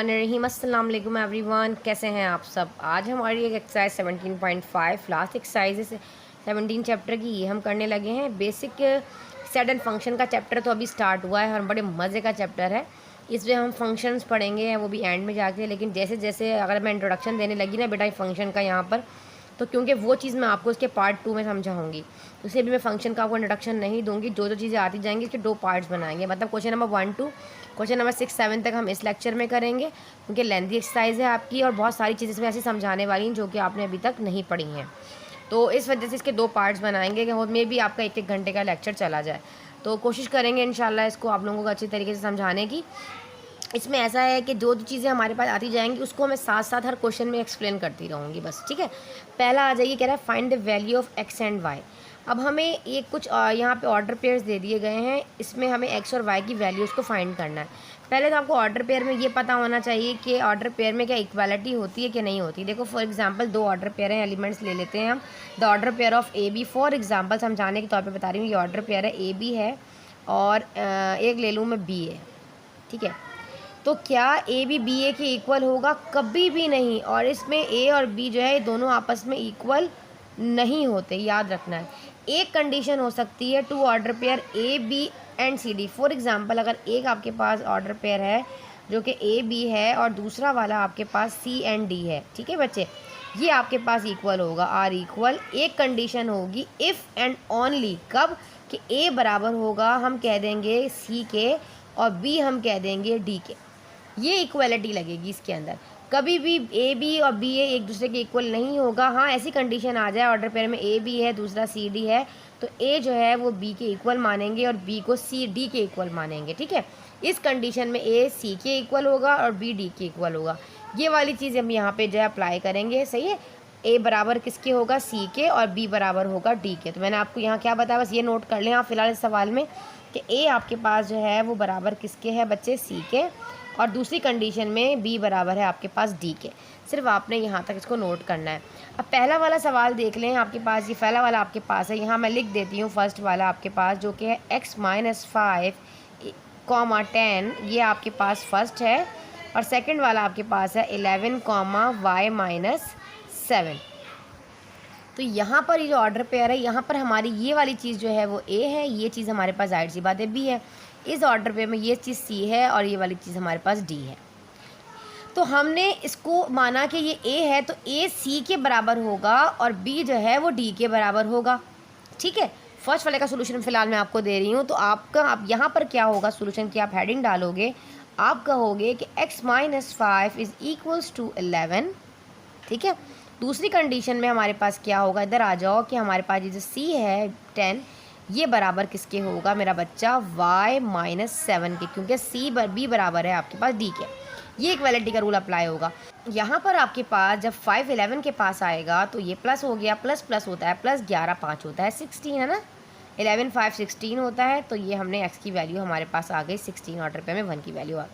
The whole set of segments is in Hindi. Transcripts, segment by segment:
बिस्मिल्लाहिर्रहमानिर्रहीम। अस्सलाम वालेकुम एवरीवन, कैसे हैं आप सब। आज हमारी एक एक्सरसाइज 17.5 लास्ट एक्सरसाइज 17 चैप्टर की ये हम करने लगे हैं। बेसिक सेट एंड फंक्शन का चैप्टर तो अभी स्टार्ट हुआ है और बड़े मज़े का चैप्टर है। इसमें हम फंक्शंस पढ़ेंगे, वो भी एंड में जाके। लेकिन जैसे जैसे अगर मैं इंट्रोडक्शन देने लगी ना बेटा फंक्शन का यहाँ पर, तो क्योंकि वो चीज़ मैं आपको उसके पार्ट 2 में समझाऊंगी, उसे भी मैं फंक्शन का आपको इंट्रोडक्शन नहीं दूंगी। जो चीज़ें आती जाएंगी उसके 2 पार्ट्स बनाएंगे, मतलब question number 1 to question number 6-7 तक हम इस लेक्चर में करेंगे, क्योंकि लेंथी एक्सरसाइज है आपकी और बहुत सारी चीज़ें इसमें ऐसी समझाने वाली हैं जो कि आपने अभी तक नहीं पढ़ी हैं। तो इस वजह से इसके 2 पार्ट्स बनाएंगे कि में भी आपका 1-1 घंटे का लेक्चर चला जाए। तो कोशिश करेंगे इंशाल्लाह इसको आप लोगों को अच्छी तरीके से समझाने की। इसमें ऐसा है कि जो चीज़ें हमारे पास आती जाएंगी उसको मैं साथ साथ हर क्वेश्चन में एक्सप्लेन करती रहूँगी बस, ठीक है। पहला आ जाइए, कह रहा है find the value of X and Y. अब हमें ये कुछ यहाँ पे ऑर्डर पेयर्स दे दिए गए हैं, इसमें हमें एक्स और वाई की वैल्यूज़ को फाइंड करना है। पहले तो आपको ऑर्डर पेयर में ये पता होना चाहिए कि ऑर्डर पेयर में क्या इक्वालिटी होती है कि नहीं होती। देखो फॉर एग्जांपल 2 ऑर्डर पेयर हैं, एलिमेंट्स ले लेते हैं हम। The order pair of A B, for example समझाने के तौर पे बता रही हूँ, ये ऑर्डर पेयर है ए बी है और एक ले लूँ मैं बी है, ठीक है। तो क्या ए बी बी ए के इक्वल होगा? कभी भी नहीं। और इसमें ए और बी जो है दोनों आपस में इक्वल नहीं होते, याद रखना है। एक कंडीशन हो सकती है 2 order pair A B and C D. For example अगर एक आपके पास ऑर्डर पेयर है जो कि ए बी है और दूसरा वाला आपके पास सी एंड डी है, ठीक है बच्चे, ये आपके पास इक्वल होगा, आर इक्वल। एक कंडीशन होगी इफ़ एंड ओनली, कब? कि ए बराबर होगा हम कह देंगे सी के और बी हम कह देंगे डी के। ये इक्वलिटी लगेगी इसके अंदर। कभी भी ए बी और बी ए एक दूसरे के इक्वल नहीं होगा। हाँ, ऐसी कंडीशन आ जाए ऑर्डर पेयर में ए बी है दूसरा सी डी है, तो ए जो है वो बी के इक्वल मानेंगे और बी को सी डी के इक्वल मानेंगे, ठीक है। इस कंडीशन में ए सी के इक्वल होगा और बी डी के इक्वल होगा। ये वाली चीज़ हम यहाँ पे जो है अप्लाई करेंगे, सही है। ए बराबर किसके होगा? सी के, और बी बराबर होगा डी के। तो मैंने आपको यहाँ क्या बताया, बस ये नोट कर लें आप फिलहाल इस सवाल में कि ए आपके पास जो है वो बराबर किसके है बच्चे? सी के, और दूसरी कंडीशन में बी बराबर है आपके पास डी के। सिर्फ आपने यहाँ तक इसको नोट करना है। अब पहला वाला सवाल देख लें आपके पास, ये पहला वाला आपके पास है, यहाँ मैं लिख देती हूँ फर्स्ट वाला आपके पास जो कि है x - 5, 10, ये आपके पास फर्स्ट है। और सेकंड वाला आपके पास है 11, y - 7। तो यहाँ पर ये जो ऑर्डर पेयर है, यहाँ पर हमारी ये वाली चीज़ जो है वो ए है, ये चीज़ हमारे पास जाहिर सी बात है बी है। इस ऑर्डर पेयर में ये चीज़ सी है और ये वाली चीज़ हमारे पास डी है। तो हमने इसको माना कि ये ए है तो ए सी के बराबर होगा और बी जो है वो डी के बराबर होगा, ठीक है। फर्स्ट वाले का सोल्यूशन फिलहाल मैं आपको दे रही हूँ। तो आपका अब यहाँ पर क्या होगा सोल्यूशन की, आप हेडिंग डालोगे, आप कहोगे कि x - 5 इज़ इक्वल्स टू 11, ठीक है। दूसरी कंडीशन में हमारे पास क्या होगा, इधर आ जाओ, कि हमारे पास ये जो सी है 10, ये बराबर किसके होगा मेरा बच्चा? y - 7 के, क्योंकि सी बी बराबर है आपके पास डी के। ये इक्वालिटी का रूल अप्लाई होगा। यहाँ पर आपके पास जब 5 11 के पास आएगा तो ये प्लस हो गया, प्लस प्लस होता है, प्लस 11 5 होता है 16, है ना। 11 5 16 होता है। तो ये हमने x की वैल्यू हमारे पास आ गई 16, ऑर्डर पे में 1 की वैल्यू आ गई।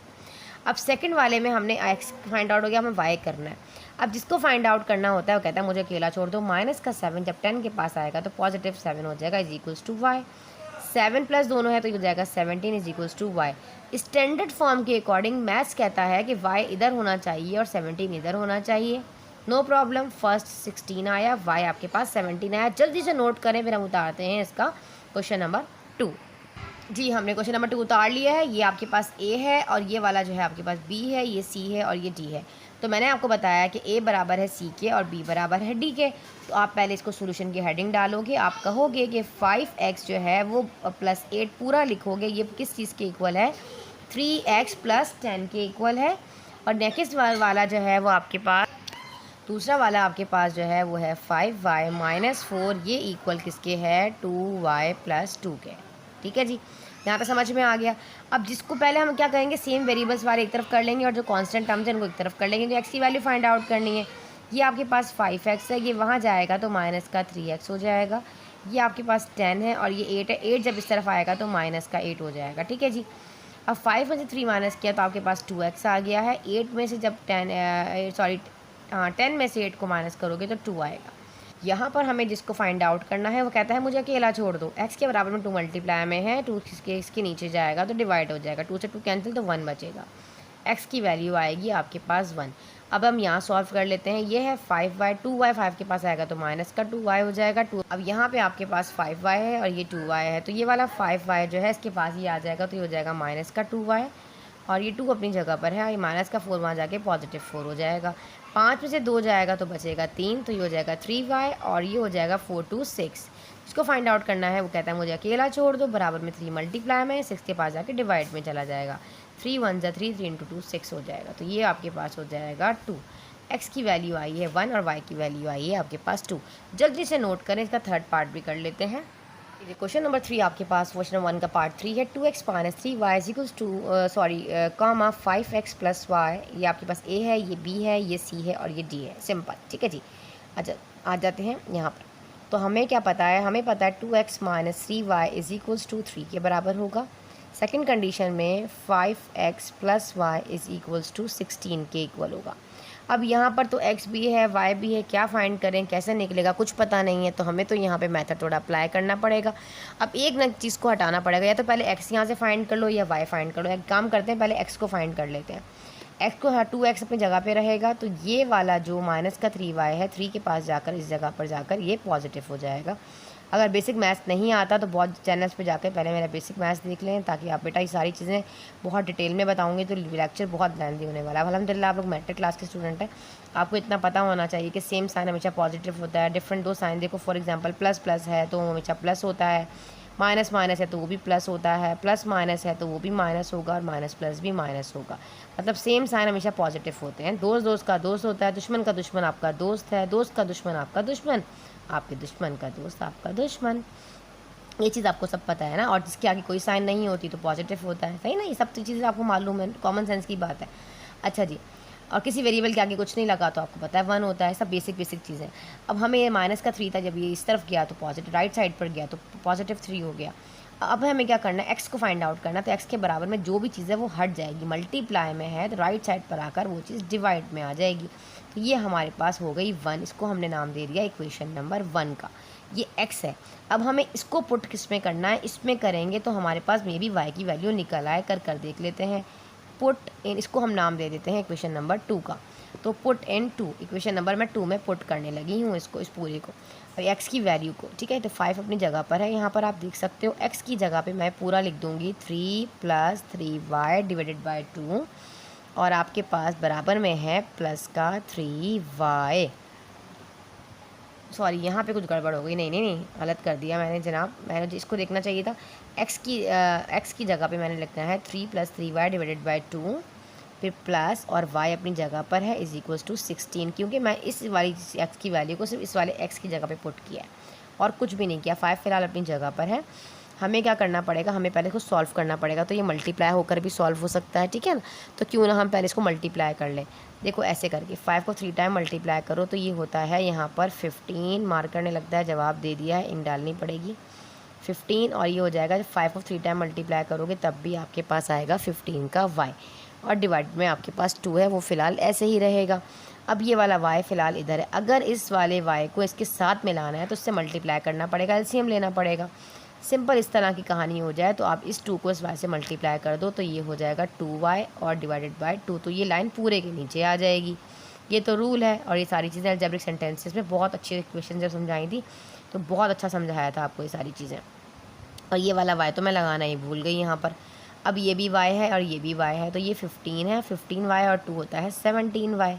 अब सेकंड वाले में हमने x फाइंड आउट हो गया, हमें y करना है। अब जिसको फाइंड आउट करना होता है वो कहता है मुझे अकेला छोड़ दो। -7 जब 10 के पास आएगा तो +7 हो जाएगा, is equals to y। 7 plus दोनों है तो ये हो जाएगा 17 is equals to y। Standard form के अकॉर्डिंग मैथ्स कहता है कि y इधर होना चाहिए और 17 इधर होना चाहिए। नो प्रॉब्लम, फर्स्ट 16 आया, y आपके पास 17 आया। जल्दी से नोट करें, फिर हम उतारते हैं इसका क्वेश्चन नंबर 2। जी, हमने क्वेश्चन नंबर 2 उतार लिया है। ये आपके पास ए है और ये वाला जो है आपके पास बी है, ये सी है और ये डी है। तो मैंने आपको बताया कि ए बराबर है सी के और बी बराबर है डी के। तो आप पहले इसको सोल्यूशन की हेडिंग डालोगे, आप कहोगे कि 5x जो है वो +8 पूरा लिखोगे। ये किस चीज़ के इक्वल है? 3x + 10 के इक्वल है। और नेक्स्ट वाला जो है वो आपके पास, दूसरा वाला आपके पास जो है वो है 5y - 4, ये इक्वल किसके है? 2y + 2 के, ठीक है जी। यहाँ पे समझ में आ गया। अब जिसको पहले हम क्या करेंगे, सेम वेरिएबल्स वाले एक तरफ कर लेंगे और जो कांस्टेंट टर्म्स हैं उनको एक तरफ कर लेंगे। तो x की वैल्यू फाइंड आउट करनी है। ये आपके पास 5x है, ये वहाँ जाएगा तो -3x हो जाएगा। ये आपके पास 10 है और ये 8 है, 8 जब इस तरफ आएगा तो -8 हो जाएगा, ठीक है जी। अब 5 में से 3 माइनस किया तो आपके पास 2x आ गया है। 8 में से जब 10 में से 8 को माइनस करोगे तो 2 आएगा। यहाँ पर हमें जिसको फाइंड आउट करना है वो कहता है मुझे अकेला छोड़ दो। x के बराबर में 2 मल्टीप्लाई में है, 2 इसके नीचे जाएगा तो डिवाइड हो जाएगा, 2 से 2 कैंसिल तो 1 बचेगा। एक्स की वैल्यू आएगी आपके पास 1। अब हम यहाँ सॉल्व कर लेते हैं। ये है 5y, 2y 5 के पास आएगा तो माइनस का 2y हो जाएगा 2। अब यहाँ पे आपके पास 5y है और ये 2y है, तो ये वाला 5y जो है इसके पास ही आ जाएगा, तो ये हो जाएगा माइनस का 2y और ये 2 अपनी जगह पर है, ये माइनस का 4 वहाँ जाके पॉजिटिव 4 हो जाएगा। 5 में से 2 जाएगा तो बचेगा 3, तो ये हो जाएगा 3y और ये हो जाएगा 4 2 6। इसको फाइंड आउट करना है, वो कहता है मुझे अकेला छोड़ दो, बराबर में 3 मल्टीप्लाई में 6 के पास जाके डिवाइड में चला जाएगा। 3 1 जा 3, 3 इंटू 2 6 हो जाएगा, तो ये आपके पास हो जाएगा 2। एक्स की वैल्यू आई है 1 और वाई की वैल्यू आई है आपके पास 2। जल्दी से नोट करें, इसका थर्ड पार्ट भी कर लेते हैं। क्वेश्चन नंबर 3 आपके पास क्वेश्चन नंबर 1 का पार्ट 3 है। 2x minus 3y equals to comma 5x plus Y. ये आपके पास a है, ये b है, ये c है और ये d है। सिंपल, ठीक है जी। अच्छा, आ जाते हैं यहाँ पर। तो हमें क्या पता है, हमें पता है 2x minus 3y is equals to 3 के बराबर होगा। सेकेंड कंडीशन में 5x plus Y is equals to 16 के इक्वल होगा। अब यहाँ पर तो x भी है, y भी है, क्या फाइंड करें, कैसे निकलेगा, कुछ पता नहीं है, तो हमें तो यहाँ पे मेथड थोड़ा अप्लाई करना पड़ेगा। अब एक न चीज़ को हटाना पड़ेगा, या तो पहले x यहाँ से फाइंड कर लो या y फाइंड कर लो। एक काम करते हैं, पहले x को फाइंड कर लेते हैं। x को 2x अपनी जगह पे रहेगा, तो ये वाला जो माइनस का 3y है, 3 के पास जाकर इस जगह पर जाकर ये पॉजिटिव हो जाएगा। अगर बेसिक मैथ्स नहीं आता तो बहुत चैनल्स पे जाकर पहले मेरा बेसिक मैथ्स देख लें, ताकि आप बेटा ये सारी चीज़ें बहुत डिटेल में बताऊंगी तो लेक्चर बहुत लेंथी होने वाला है। अल्हम्दुलिल्लाह आप लोग मैट्रिक क्लास के स्टूडेंट हैं, आपको इतना पता होना चाहिए कि सेम साइन हमेशा पॉजिटिव होता है। डिफरेंट दो साइन देखो, फॉर एग्जांपल प्लस प्लस है तो हमेशा प्लस होता है, माइनस माइनस है तो वो भी प्लस होता है, प्लस माइनस है तो वो भी माइनस होगा और माइनस प्लस भी माइनस होगा। मतलब सेम साइन हमेशा पॉजिटिव होते हैं। दोस्त दोस्त का दोस्त होता है, दुश्मन का दुश्मन आपका दोस्त है, दोस्त का दुश्मन आपका दुश्मन, आपके दुश्मन का दोस्त आपका दुश्मन। ये चीज़ आपको सब पता है ना। और जिसके आगे कोई साइन नहीं होती तो पॉजिटिव होता है, सही ना। ये सब चीज़ें आपको मालूम है, कॉमन सेंस की बात है। अच्छा जी, और किसी वेरिएबल के आगे कुछ नहीं लगा तो आपको पता है 1 होता है। सब बेसिक चीज़ें। अब हमें ये माइनस का 3 था, जब ये इस तरफ गया तो पॉजिटिव, राइट साइड पर गया तो पॉजिटिव 3 हो गया। अब हमें क्या करना है, x को फाइंड आउट करना। तो x के बराबर में जो भी चीज़ है वो हट जाएगी, मल्टीप्लाई में है तो राइट साइड पर आकर वो चीज़ डिवाइड में आ जाएगी। तो ये हमारे पास हो गई 1, इसको हमने नाम दे दिया इक्वेशन नंबर 1 का। ये x है। अब हमें इसको पुट किस में करना है, इसमें करेंगे तो हमारे पास मे बी y की वैल्यू निकल आए। कर देख लेते हैं। पुट इन, इसको हम नाम दे देते हैं इक्वेशन नंबर 2 का। तो पुट इन 2, इक्वेशन नंबर मैं 2 में पुट करने लगी हूँ इसको, इस पूरे को और x की वैल्यू को, ठीक है। तो 5 अपनी जगह पर है, यहाँ पर आप देख सकते हो। x की जगह पे मैं पूरा लिख दूँगी 3 + 3y डिवाइडेड बाय 2 और आपके पास बराबर में है प्लस का 3y। सॉरी, यहाँ पे कुछ गड़बड़ हो गई, नहीं गलत कर दिया मैंने जनाब, मैंने इसको देखना चाहिए था। x की जगह पे मैंने लिखना है 3 + 3y डिवाइडेड बाय 2, फिर प्लस और y अपनी जगह पर है इज इक्वल्स टू 16, क्योंकि मैं इस वाली x की वैल्यू को सिर्फ इस वाले x की जगह पे पुट किया है और कुछ भी नहीं किया। 5 फिलहाल अपनी जगह पर है। हमें क्या करना पड़ेगा, हमें पहले इसको सॉल्व करना पड़ेगा। तो ये मल्टीप्लाई होकर भी सॉल्व हो सकता है, ठीक है ना। तो क्यों ना हम पहले इसको मल्टीप्लाई कर लें। देखो ऐसे करके 5 को 3 टाइम मल्टीप्लाई करो तो ये होता है यहाँ पर 15। मार्क करने लगता है, जवाब दे दिया है, इंक डालनी पड़ेगी 15 और ये हो जाएगा। 5 को 3 टाइम मल्टीप्लाई करोगे तब भी आपके पास आएगा 15 का y और डिवाइड में आपके पास 2 है, वो फ़िलहाल ऐसे ही रहेगा। अब ये वाला y फ़िलहाल इधर है। अगर इस वाले y को इसके साथ मिलाना है तो इससे मल्टीप्लाई करना पड़ेगा, एलसीएम लेना पड़ेगा। सिंपल इस तरह की कहानी हो जाए तो आप इस 2 को इस y से मल्टीप्लाई कर दो तो ये हो जाएगा 2y और डिवाइडेड बाय 2, तो ये लाइन पूरे के नीचे आ जाएगी। ये तो रूल है। और ये सारी चीज़ें अलजेब्रिक सेंटेंसेस में बहुत अच्छी इक्वेशन जब समझाई थी तो बहुत अच्छा समझाया था आपको ये सारी चीज़ें। और ये वाला y तो मैं लगाना ही भूल गई यहाँ पर। अब ये भी y है और ये भी y है, तो ये 15 है, 15y और 2 होता है 17y,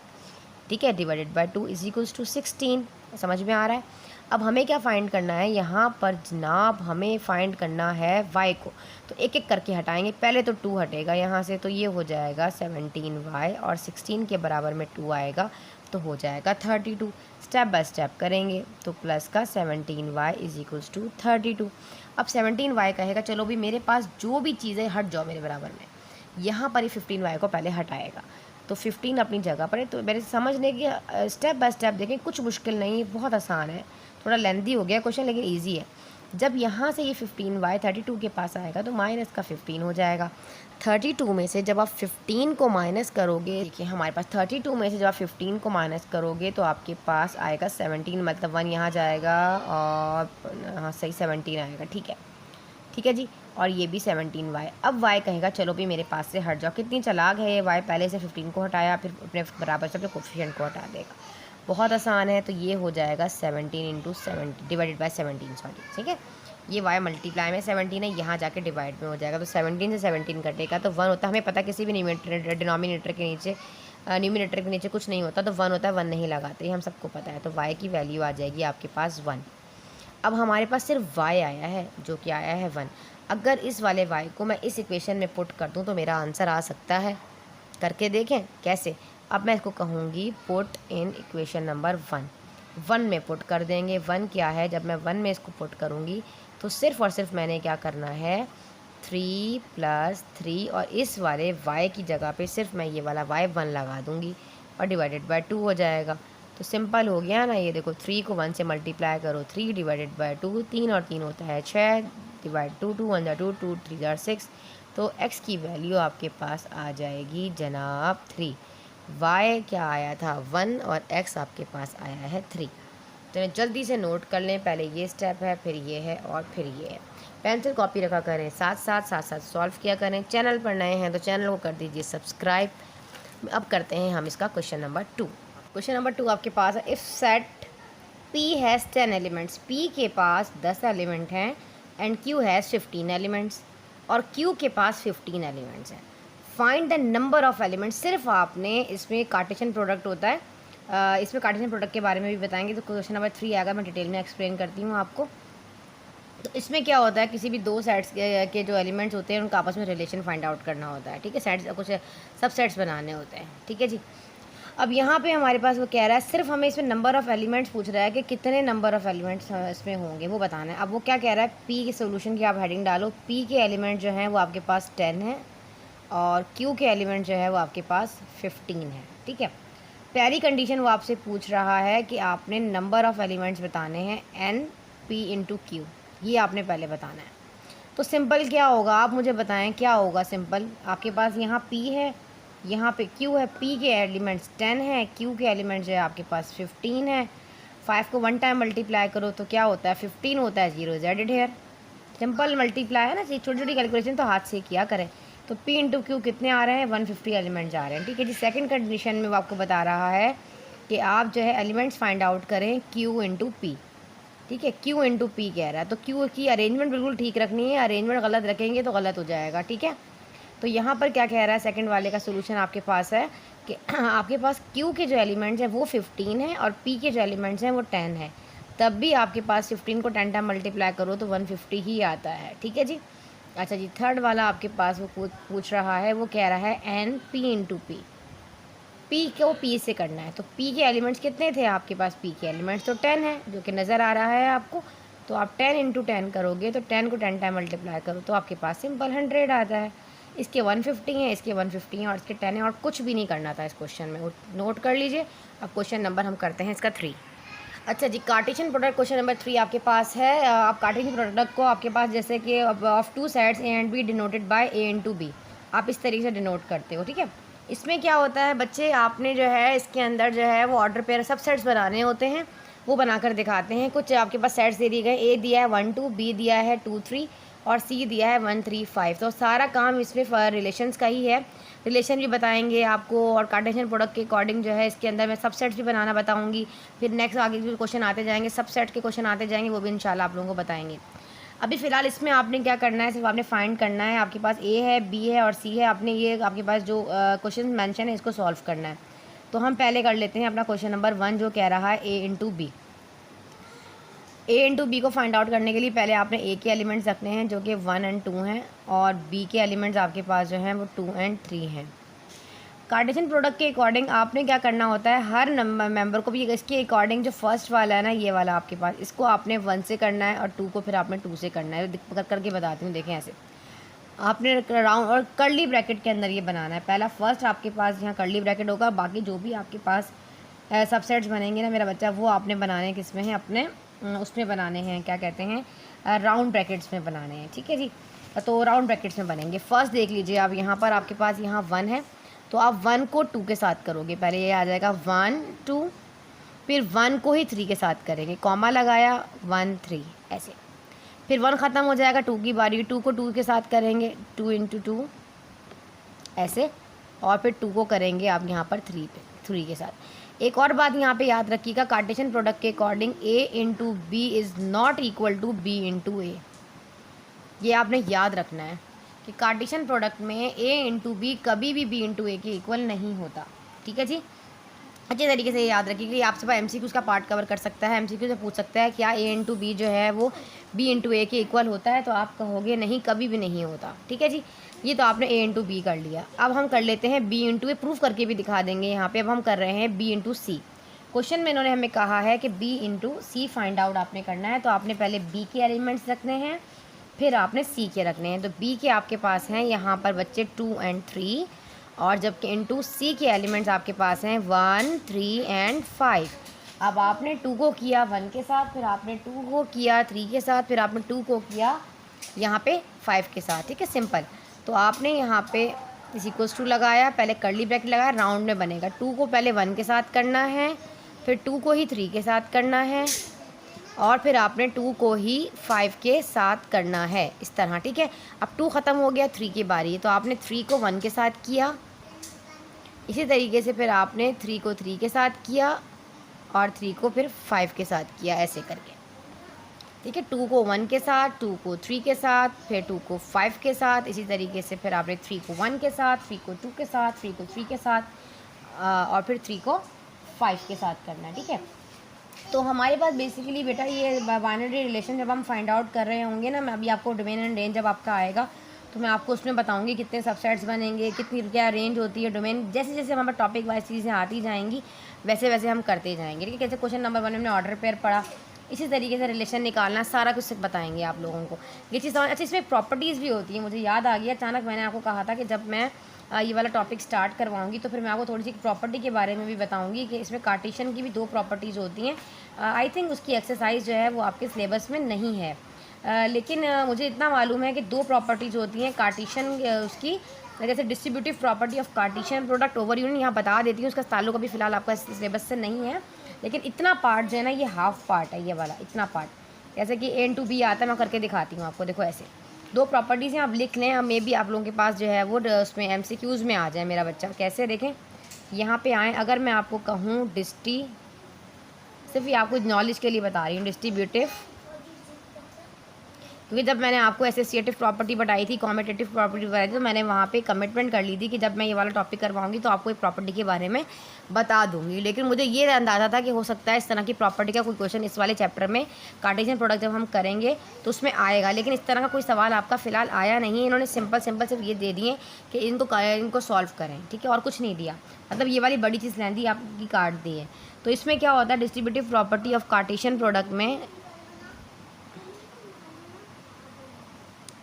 ठीक है। Divided by 2 is equals to 16। समझ में आ रहा है। अब हमें क्या फाइंड करना है यहाँ पर जनाब, हमें फाइंड करना है y को। तो एक एक करके हटाएंगे। पहले तो 2 हटेगा यहाँ से, तो ये हो जाएगा 17y और 16 के बराबर में 2 आएगा तो हो जाएगा 32। स्टेप बाय स्टेप करेंगे तो प्लस का 17y इज इक्वल्स टू 32। अब 17y कहेगा चलो भी मेरे पास जो भी चीज़ें हट जाओ मेरे बराबर में, यहाँ पर ही 15y को पहले हटाएगा। तो 15 अपनी जगह पर है। तो मेरे समझने की स्टेप बाय स्टेप देखें, कुछ मुश्किल नहीं, बहुत आसान है। थोड़ा लेंथी हो गया क्वेश्चन लेकिन ईजी है। जब यहाँ से ये 15y 32 के पास आएगा तो माइनस का 15 हो जाएगा। 32 में से जब आप 15 को माइनस करोगे, देखिए हमारे पास 32 में से जब आप 15 को माइनस करोगे तो आपके पास आएगा 17, मतलब 1 यहाँ जाएगा और हाँ सही 17 आएगा, ठीक है जी। और ये भी 17y। अब y कहेगा चलो भी मेरे पास से हट जाओ। कितनी चालाक है ये y, पहले से 15 को हटाया, फिर अपने बराबर से अपने कोफिशिएंट को हटा देगा। बहुत आसान है। तो ये हो जाएगा 17 इंटू 70 डिवाइडेड बाई 17, सॉरी, ठीक है। ये y मल्टीप्लाई में 17 है, यहाँ जाके डिवाइड में हो जाएगा। तो 17 से 17 कटेगा तो 1 होता है। हमें पता किसी भी डिनोमिनेटर के नीचे न्यूमिनेटर के नीचे कुछ नहीं होता, तो 1 होता है, 1 नहीं लगाते, ये हम सबको पता है। तो y की वैल्यू आ जाएगी आपके पास 1। अब हमारे पास सिर्फ y आया है, जो कि आया है 1। अगर इस वाले y को मैं इस इक्वेशन में पुट कर दूं तो मेरा आंसर आ सकता है। करके देखें कैसे। अब मैं इसको कहूँगी पुट इन इक्वेशन नंबर 1 में पुट कर देंगे। 1 क्या है, जब मैं 1 में इसको पुट करूँगी तो सिर्फ और सिर्फ मैंने क्या करना है, 3 + 3 और इस वाले y की जगह पे सिर्फ मैं ये वाला y 1 लगा दूँगी और डिवाइडेड बाय 2 हो जाएगा। तो सिंपल हो गया ना। ये देखो 3 को 1 से मल्टीप्लाई करो, 3 डिवाइडेड बाय 2, 3 और 3 होता है 6, डिवाइड 2, 2 1 2, 2 3 6। तो x की वैल्यू आपके पास आ जाएगी जनाब 3। y क्या आया था 1 और x आपके पास आया है 3। तो जल्दी से नोट कर लें, पहले ये स्टेप है, फिर ये है और फिर ये है। पेंसिल कॉपी रखा करें, साथ साथ सॉल्व किया करें। चैनल पर नए हैं तो चैनल को कर दीजिए सब्सक्राइब। अब करते हैं हम इसका क्वेश्चन नंबर 2। क्वेश्चन नंबर 2 आपके पास है, if set P has 10 elements, P के पास 10 एलिमेंट हैं एंड Q हैज़ 15 एलिमेंट्स, और Q के पास 15 एलिमेंट्स हैं। Find the number of elements. सिर्फ आपने इसमें कार्टेशियन प्रोडक्ट होता है, इसमें कार्टेशियन प्रोडक्ट के बारे में भी बताएंगे। तो क्वेश्चन नंबर 3 आएगा, मैं डिटेल में एक्सप्लेन करती हूँ आपको। तो इसमें क्या होता है, किसी भी दो सेट्स के जो एलिमेंट्स होते हैं उनका आपस में रिलेशन फाइंड आउट करना होता है, ठीक है। सेट्स कुछ सब सेट्स बनाने होते हैं, ठीक है जी। अब यहाँ पे हमारे पास वो कह रहा है, सिर्फ हमें इसमें नंबर ऑफ़ एलिमेंट्स पूछ रहा है कि कितने नंबर ऑफ़ एलिमेंट्स इसमें होंगे, वो बताना है। अब वो क्या कह रहा है, P के सोल्यूशन की आप हेडिंग डालो। P के एलिमेंट जो हैं वो आपके पास 10 है और Q के एलिमेंट जो है वो आपके पास 15 है, ठीक है। पहली कंडीशन वो आपसे पूछ रहा है कि आपने नंबर ऑफ़ एलिमेंट्स बताने हैं NP × Q, ये आपने पहले बताना है। तो सिंपल क्या होगा, आप मुझे बताएं क्या होगा सिंपल। आपके पास यहाँ P है, यहाँ पे Q है। P के एलिमेंट्स 10 है, Q के एलिमेंट्स जो है आपके पास 15 है। 5 को 1 टाइम मल्टीप्लाई करो तो क्या होता है, 15 होता है, 0 Z हेयर। सिंपल मल्टीप्लाई है ना, छोटी छोटी कैलकुलेशन तो हाथ से किया करें। तो P × Q कितने आ रहे हैं, 150 एलिमेंट्स आ रहे हैं, ठीक है जी। सेकंड कंडीशन में वो आपको बता रहा है कि आप जो है एलिमेंट्स फाइंड आउट करें Q × P, ठीक है। Q × P कह रहा है, तो Q की अरेंजमेंट बिल्कुल ठीक रखनी है, अरेंजमेंट गलत रखेंगे तो गलत हो जाएगा, ठीक है। तो यहाँ पर क्या कह रहा है, सेकंड वाले का सोल्यूशन आपके पास है कि आपके पास Q के जो एलिमेंट्स हैं वो 15 है और P के जो एलिमेंट्स हैं वो 10 है। तब भी आपके पास 15 को 10 टाइम मल्टीप्लाई करो तो 150 ही आता है, ठीक है जी। अच्छा जी, थर्ड वाला आपके पास वो पूछ रहा है, वो कह रहा है NP × P। P को P से करना है। तो P के एलिमेंट्स कितने थे आपके पास, P के एलिमेंट्स तो 10 है, जो कि नज़र आ रहा है आपको। तो आप 10 × 10 करोगे तो 10 को 10 टाइम मल्टीप्लाई करो तो आपके पास सिंपल 100 आता है। इसके 150 हैं, इसके 150 हैं और इसके 10 है, और कुछ भी नहीं करना था इस क्वेश्चन में, नोट कर लीजिए। अब क्वेश्चन नंबर हम करते हैं इसका 3। अच्छा जी, कार्टेशियन प्रोडक्ट क्वेश्चन नंबर 3 आपके पास है। आप कार्टेशियन प्रोडक्ट को आपके पास जैसे कि of two sides A and B denoted by A × B, आप इस तरीके से डिनोट करते हो, ठीक है। इसमें क्या होता है बच्चे, आपने जो है इसके अंदर जो है वो ऑर्डर पेयर सब सेट्स बनाने होते हैं, वो बनाकर दिखाते हैं। कुछ आपके पास सेट्स दे दिए गए, A दिया है 1 2, B दिया है 2 3 और C दिया है 1 3 5। तो सारा काम इसमें रिलेशंस का ही है, रिलेशन भी बताएंगे आपको और कार्टेशियन प्रोडक्ट के अकॉर्डिंग जो है इसके अंदर मैं सबसेट्स भी बनाना बताऊंगी। फिर नेक्स्ट आगे भी क्वेश्चन आते जाएंगे, सबसेट के क्वेश्चन आते जाएंगे, वो भी इंशाल्लाह आप लोगों को बताएंगे। अभी फ़िलहाल इसमें आपने क्या करना है, सिर्फ आपने फाइंड करना है। आपके पास A है, B है और C है, आपने ये आपके पास जो क्वेश्चन मेंशन है इसको सॉल्व करना है। तो हम पहले कर लेते हैं अपना क्वेश्चन नंबर 1 जो कह रहा है A × B। A × B को फाइंड आउट करने के लिए पहले आपने A के एलिमेंट्स रखने हैं जो कि 1 और 2 हैं, और B के एलिमेंट्स आपके पास जो हैं वो 2 और 3 हैं। कार्टेशियन प्रोडक्ट के अकॉर्डिंग आपने क्या करना होता है, हर नंबर मेंबर को भी इसके अकॉर्डिंग जो फर्स्ट वाला है ना, ये वाला आपके पास, इसको आपने 1 से करना है और 2 को फिर आपने 2 से करना है। करके बताती हूँ, देखें ऐसे आपने राउंड और कर्ली ब्रैकेट के अंदर ये बनाना है। पहला फर्स्ट आपके पास यहाँ कर्ली ब्रैकेट होगा, बाकी जो भी आपके पास सबसेट्स बनेंगे ना मेरा बच्चा, वो आपने बनाने किस में है, अपने उसमें बनाने हैं, क्या कहते हैं, राउंड ब्रैकेट्स में बनाने हैं, ठीक है जी। तो राउंड ब्रैकेट्स में बनेंगे। फर्स्ट देख लीजिए आप, यहाँ पर आपके पास यहाँ 1 है, तो आप 1 को 2 के साथ करोगे, पहले ये आ जाएगा 1 2, फिर 1 को ही 3 के साथ करेंगे, कॉमा लगाया 1 3 ऐसे। फिर 1 ख़त्म हो जाएगा, 2 की बारी, 2 को 2 के साथ करेंगे, 2 × 2 ऐसे, और फिर 2 को करेंगे आप यहाँ पर 3 के साथ। एक और बात यहाँ पे याद रखिएगा, कार्टेशियन प्रोडक्ट के according a × b is not equal to b × a। ये आपने याद रखना है कि कार्टेशियन प्रोडक्ट में a × b कभी भी b × a के इक्वल नहीं होता। ठीक है जी, अच्छे तरीके से याद रखिए कि आपसे पास MCQ का पार्ट कवर कर सकता है, MCQ से पूछ सकता है क्या a × b जो है वो b × a के इक्वल होता है, तो आप कहोगे नहीं, कभी भी नहीं होता। ठीक है जी, ये तो आपने a × b कर लिया। अब हम कर लेते हैं b × a, प्रूफ करके भी दिखा देंगे यहाँ पे। अब हम कर रहे हैं b × c। क्वेश्चन में इन्होंने हमें कहा है कि b × c फाइंड आउट आपने करना है, तो आपने पहले b के एलिमेंट्स रखने हैं, फिर आपने c के रखने हैं। तो b के आपके पास हैं यहाँ पर बच्चे 2 और 3, और जबकि इंटू c के एलिमेंट्स आपके पास हैं 1, 3 और 5। अब आपने 2 को किया 1 के साथ, फिर आपने 2 को किया 3 के साथ, फिर आपने 2 को किया यहाँ पे 5 के साथ। ठीक है, सिंपल। तो आपने यहाँ पे = लगाया, पहले कर्ली ब्रैकेट लगाया, राउंड में बनेगा। 2 को पहले 1 के साथ करना है, फिर 2 को ही 3 के साथ करना है, और फिर आपने 2 को ही 5 के साथ करना है, इस तरह। ठीक है, अब 2 ख़त्म हो गया, 3 की बारी है, तो आपने 3 को 1 के साथ किया, इसी तरीके से फिर आपने 3 को 3 के साथ किया, और 3 को फिर 5 के साथ किया, ऐसे करके। ठीक है, 2 को 1 के साथ, 2 को 3 के साथ, फिर 2 को 5 के साथ, इसी तरीके से फिर आपने 3 को 1 के साथ, 3 को 2 के साथ, 3 को 3 के साथ, और फिर 3 को 5 के साथ करना है। ठीक है, तो हमारे पास बेसिकली बेटा ये बाइनरी रिलेशन जब हम फाइंड आउट कर रहे होंगे ना, मैं अभी आपको डोमेन एंड रेंज जब आपका आएगा तो मैं आपको उसमें बताऊंगी कितने सबसेट्स बनेंगे, कितनी क्या रेंज होती है, डोमेन। जैसे जैसे हमारे टॉपिक वाइज चीज़ें आती जाएंगी वैसे वैसे हम करते जाएंगे। ठीक है, कैसे क्वेश्चन नंबर 1 में हमने ऑर्डर पेयर पढ़ा, इसी तरीके से रिलेशन निकालना, सारा कुछ बताएंगे आप लोगों को, ये चीज़ समझ। अच्छा, इसमें प्रॉपर्टीज़ भी होती हैं, मुझे याद आ गया अचानक, मैंने आपको कहा था कि जब मैं ये वाला टॉपिक स्टार्ट करवाऊंगी तो फिर मैं आपको थोड़ी सी प्रॉपर्टी के बारे में भी बताऊंगी कि इसमें कार्टेशियन की भी 2 प्रॉपर्टीज़ होती हैं। आई थिंक उसकी एक्सरसाइज जो है वो आपके सिलेबस में नहीं है, लेकिन मुझे इतना मालूम है कि 2 प्रॉपर्टीज़ होती हैं कार्टेशियन उसकी, जैसे distributive property of Cartesian product over union, यहाँ बता देती हूँ, उसका ताल्लुक अभी फ़िलहाल आपका सिलेबस से नहीं है, लेकिन इतना पार्ट जो है ना ये हाफ पार्ट है, ये वाला इतना पार्ट। जैसे कि a × b आता है, मैं करके दिखाती हूँ आपको। देखो ऐसे 2 प्रॉपर्टीज़ हैं, आप लिख लें, अब मे बी आप लोगों के पास जो है वो उसमें MCQs में आ जाए मेरा बच्चा। कैसे देखें, यहाँ पे आएँ, अगर मैं आपको कहूँ सिर्फ ये आपको नॉलेज के लिए बता रही हूँ, डिस्ट्रीब्यूटिव, क्योंकि जब मैंने आपको एसोसिएटिव प्रॉपर्टी बताई थी, कॉम्यूटेटिव प्रॉपर्टी बताई थी, तो मैंने वहाँ पे कमिटमेंट कर ली थी कि जब मैं ये वाला टॉपिक करवाऊंगी तो आपको एक प्रॉपर्टी के बारे में बता दूंगी। लेकिन मुझे ये अंदाज़ा था कि हो सकता है इस तरह की प्रॉपर्टी का कोई क्वेश्चन इस वाले चैप्टर में कार्टेशियन प्रोडक्ट जब हम करेंगे तो उसमें आएगा, लेकिन इस तरह का कोई सवाल आपका फ़िलहाल आया नहीं। इन्होंने सिंपल सिर्फ ये दे दिए कि इनको सॉल्व करें, ठीक है, और कुछ नहीं दिया। मतलब ये वाली बड़ी चीज़ लेंदी आपकी काट दी है। तो इसमें क्या होता है, distributive property of Cartesian product में,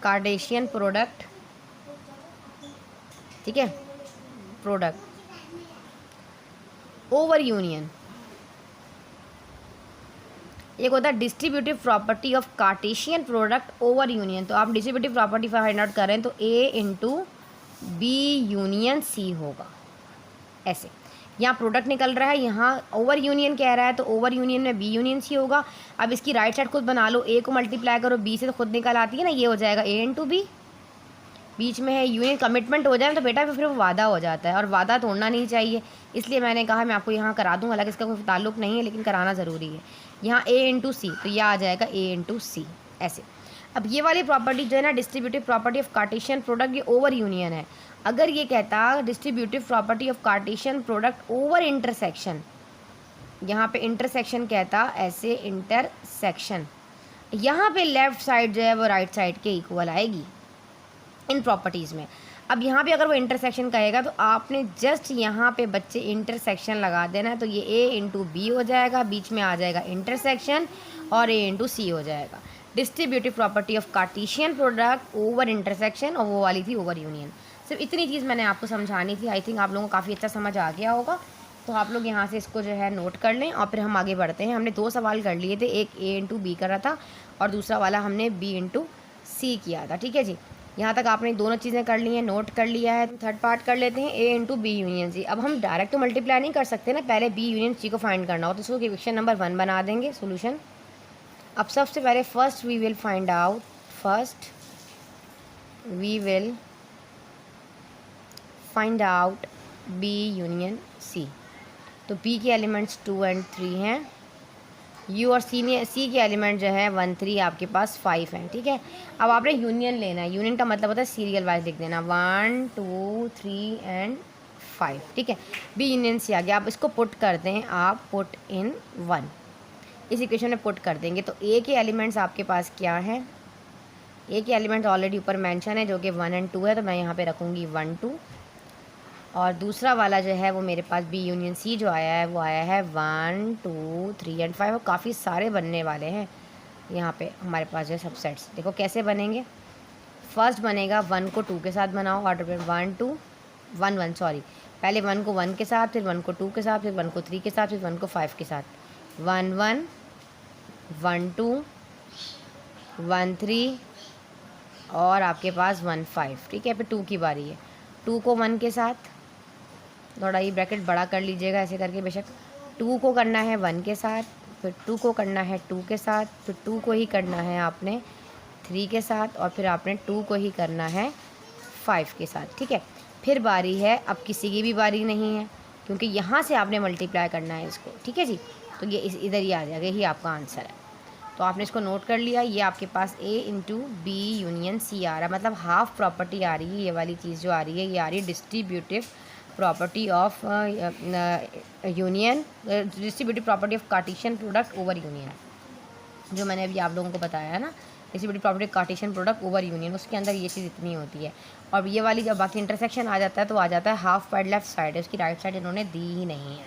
कार्टेशियन प्रोडक्ट, ठीक है, प्रोडक्ट ओवर यूनियन, एक होता है distributive property of Cartesian product over union. तो आप डिस्ट्रीब्यूटिव प्रॉपर्टी फाइंड आउट करें तो a × b यूनियन c होगा, ऐसे। यहाँ प्रोडक्ट निकल रहा है, यहाँ ओवर यूनियन कह रहा है, तो ओवर यूनियन में b यूनियन c होगा। अब इसकी राइट साइड खुद बना लो, a को मल्टीप्लाई करो b से, तो खुद निकल आती है ना, ये हो जाएगा a × b, बीच में है यूनियन। कमिटमेंट हो जाए तो बेटा फिर वो वादा हो जाता है, और वादा तोड़ना नहीं चाहिए, इसलिए मैंने कहा मैं आपको यहाँ करा दूँ, हालांकि इसका कोई ताल्लुक नहीं है लेकिन कराना ज़रूरी है। यहाँ a × c, तो यह आ जाएगा a × c, ऐसे। अब ये वाली प्रॉपर्टी जो है ना, distributive property of Cartesian product, ये ओवर यूनियन है। अगर ये कहता distributive property of Cartesian product over intersection, यहाँ पे इंटरसेक्शन कहता ऐसे, इंटरसेक्शन, यहाँ पे लेफ़्ट साइड जो है वो राइट साइड के इक्वल आएगी इन प्रॉपर्टीज़ में। अब यहाँ पे अगर वो इंटरसेक्शन कहेगा तो आपने जस्ट यहाँ पे बच्चे इंटरसेक्शन लगा देना है, तो ये a × b हो जाएगा, बीच में आ जाएगा इंटरसेक्शन, और a × c हो जाएगा। Distributive property of Cartesian product over intersection, और वो वाली थी ओवर यूनियन। सिर्फ इतनी चीज़ मैंने आपको समझानी थी। आई थिंक आप लोगों को काफ़ी अच्छा समझ आ गया होगा, तो आप लोग यहाँ से इसको जो है नोट कर लें, और फिर हम आगे बढ़ते हैं। हमने 2 सवाल कर लिए थे, एक a × b करा था और दूसरा वाला हमने b × c किया था। ठीक है जी, यहाँ तक आपने दोनों चीज़ें कर ली हैं, नोट कर लिया है। थर्ड पार्ट कर लेते हैं, a × b यूनियन c। अब हम डायरेक्ट तो मल्टीप्लाई नहीं कर सकते ना, पहले b यूनियन c को फाइंड करना हो, तो इसको इक्वेशन नंबर 1 बना देंगे, सोल्यूशन अब सबसे पहले first we will find out B union C. तो बी के एलिमेंट्स 2 और 3 हैं, यू और सी के एलिमेंट जो है 1 3 आपके पास 5 हैं, ठीक है। अब आपने यूनियन लेना है, यूनियन का मतलब होता है सीरियल वाइज लिख देना 1 2 3 एंड 5, ठीक है। बी यूनियन सी आ गया, आप इसको पुट कर दें, आप पुट इन 1 इस इक्वेशन में पुट कर देंगे। तो ए के एलिमेंट्स आपके पास क्या हैं, ए के एलिमेंट्स ऑलरेडी ऊपर मेंशन है जो कि 1 और 2 है, तो मैं यहाँ पे रखूँगी 1 2। और दूसरा वाला जो है वो मेरे पास बी यूनियन सी जो आया है वो आया है 1 2 3 एंड 5, और काफ़ी सारे बनने वाले हैं यहाँ पे हमारे पास जो सबसेट्स। देखो कैसे बनेंगे, फर्स्ट बनेगा 1 को 2 के साथ बनाओ, ऑर्डर पे 1 2 1 1 सॉरी, पहले 1 को 1 के साथ, फिर 1 को 2 के साथ, फिर 1 को 3 के साथ, फिर 1 को 5 के साथ, 1 1 1 2 1 3 और आपके पास 1 5, ठीक है। फिर 2 की बारी है, 2 को 1 के साथ, थोड़ा ये ब्रैकेट बड़ा कर लीजिएगा ऐसे करके बेशक, 2 को करना है 1 के साथ, फिर 2 को करना है 2 के साथ, फिर 2 को ही करना है आपने 3 के साथ, और फिर आपने 2 को ही करना है 5 के साथ, ठीक है। फिर बारी है, अब किसी की भी बारी नहीं है क्योंकि यहाँ से आपने मल्टीप्लाई करना है इसको, ठीक है जी। तो ये इधर ही आ जाएगा, यही आपका आंसर है। तो आपने इसको नोट कर लिया, ये आपके पास ए इंटू बी यूनियन सी आ रहा है, मतलब हाफ प्रॉपर्टी आ रही है, ये वाली चीज़ जो आ रही है ये आ रही है distributive property of union, distributive property of Cartesian product over union, जो मैंने अभी आप लोगों को बताया है ना, distributive property Cartesian product over union, उसके अंदर ये चीज़ इतनी होती है। और ये वाली जब बाकी इंटरसेक्शन आ जाता है तो आ जाता है हाफ पैड लेफ्ट साइड है, उसकी राइट साइड इन्होंने दी ही नहीं है,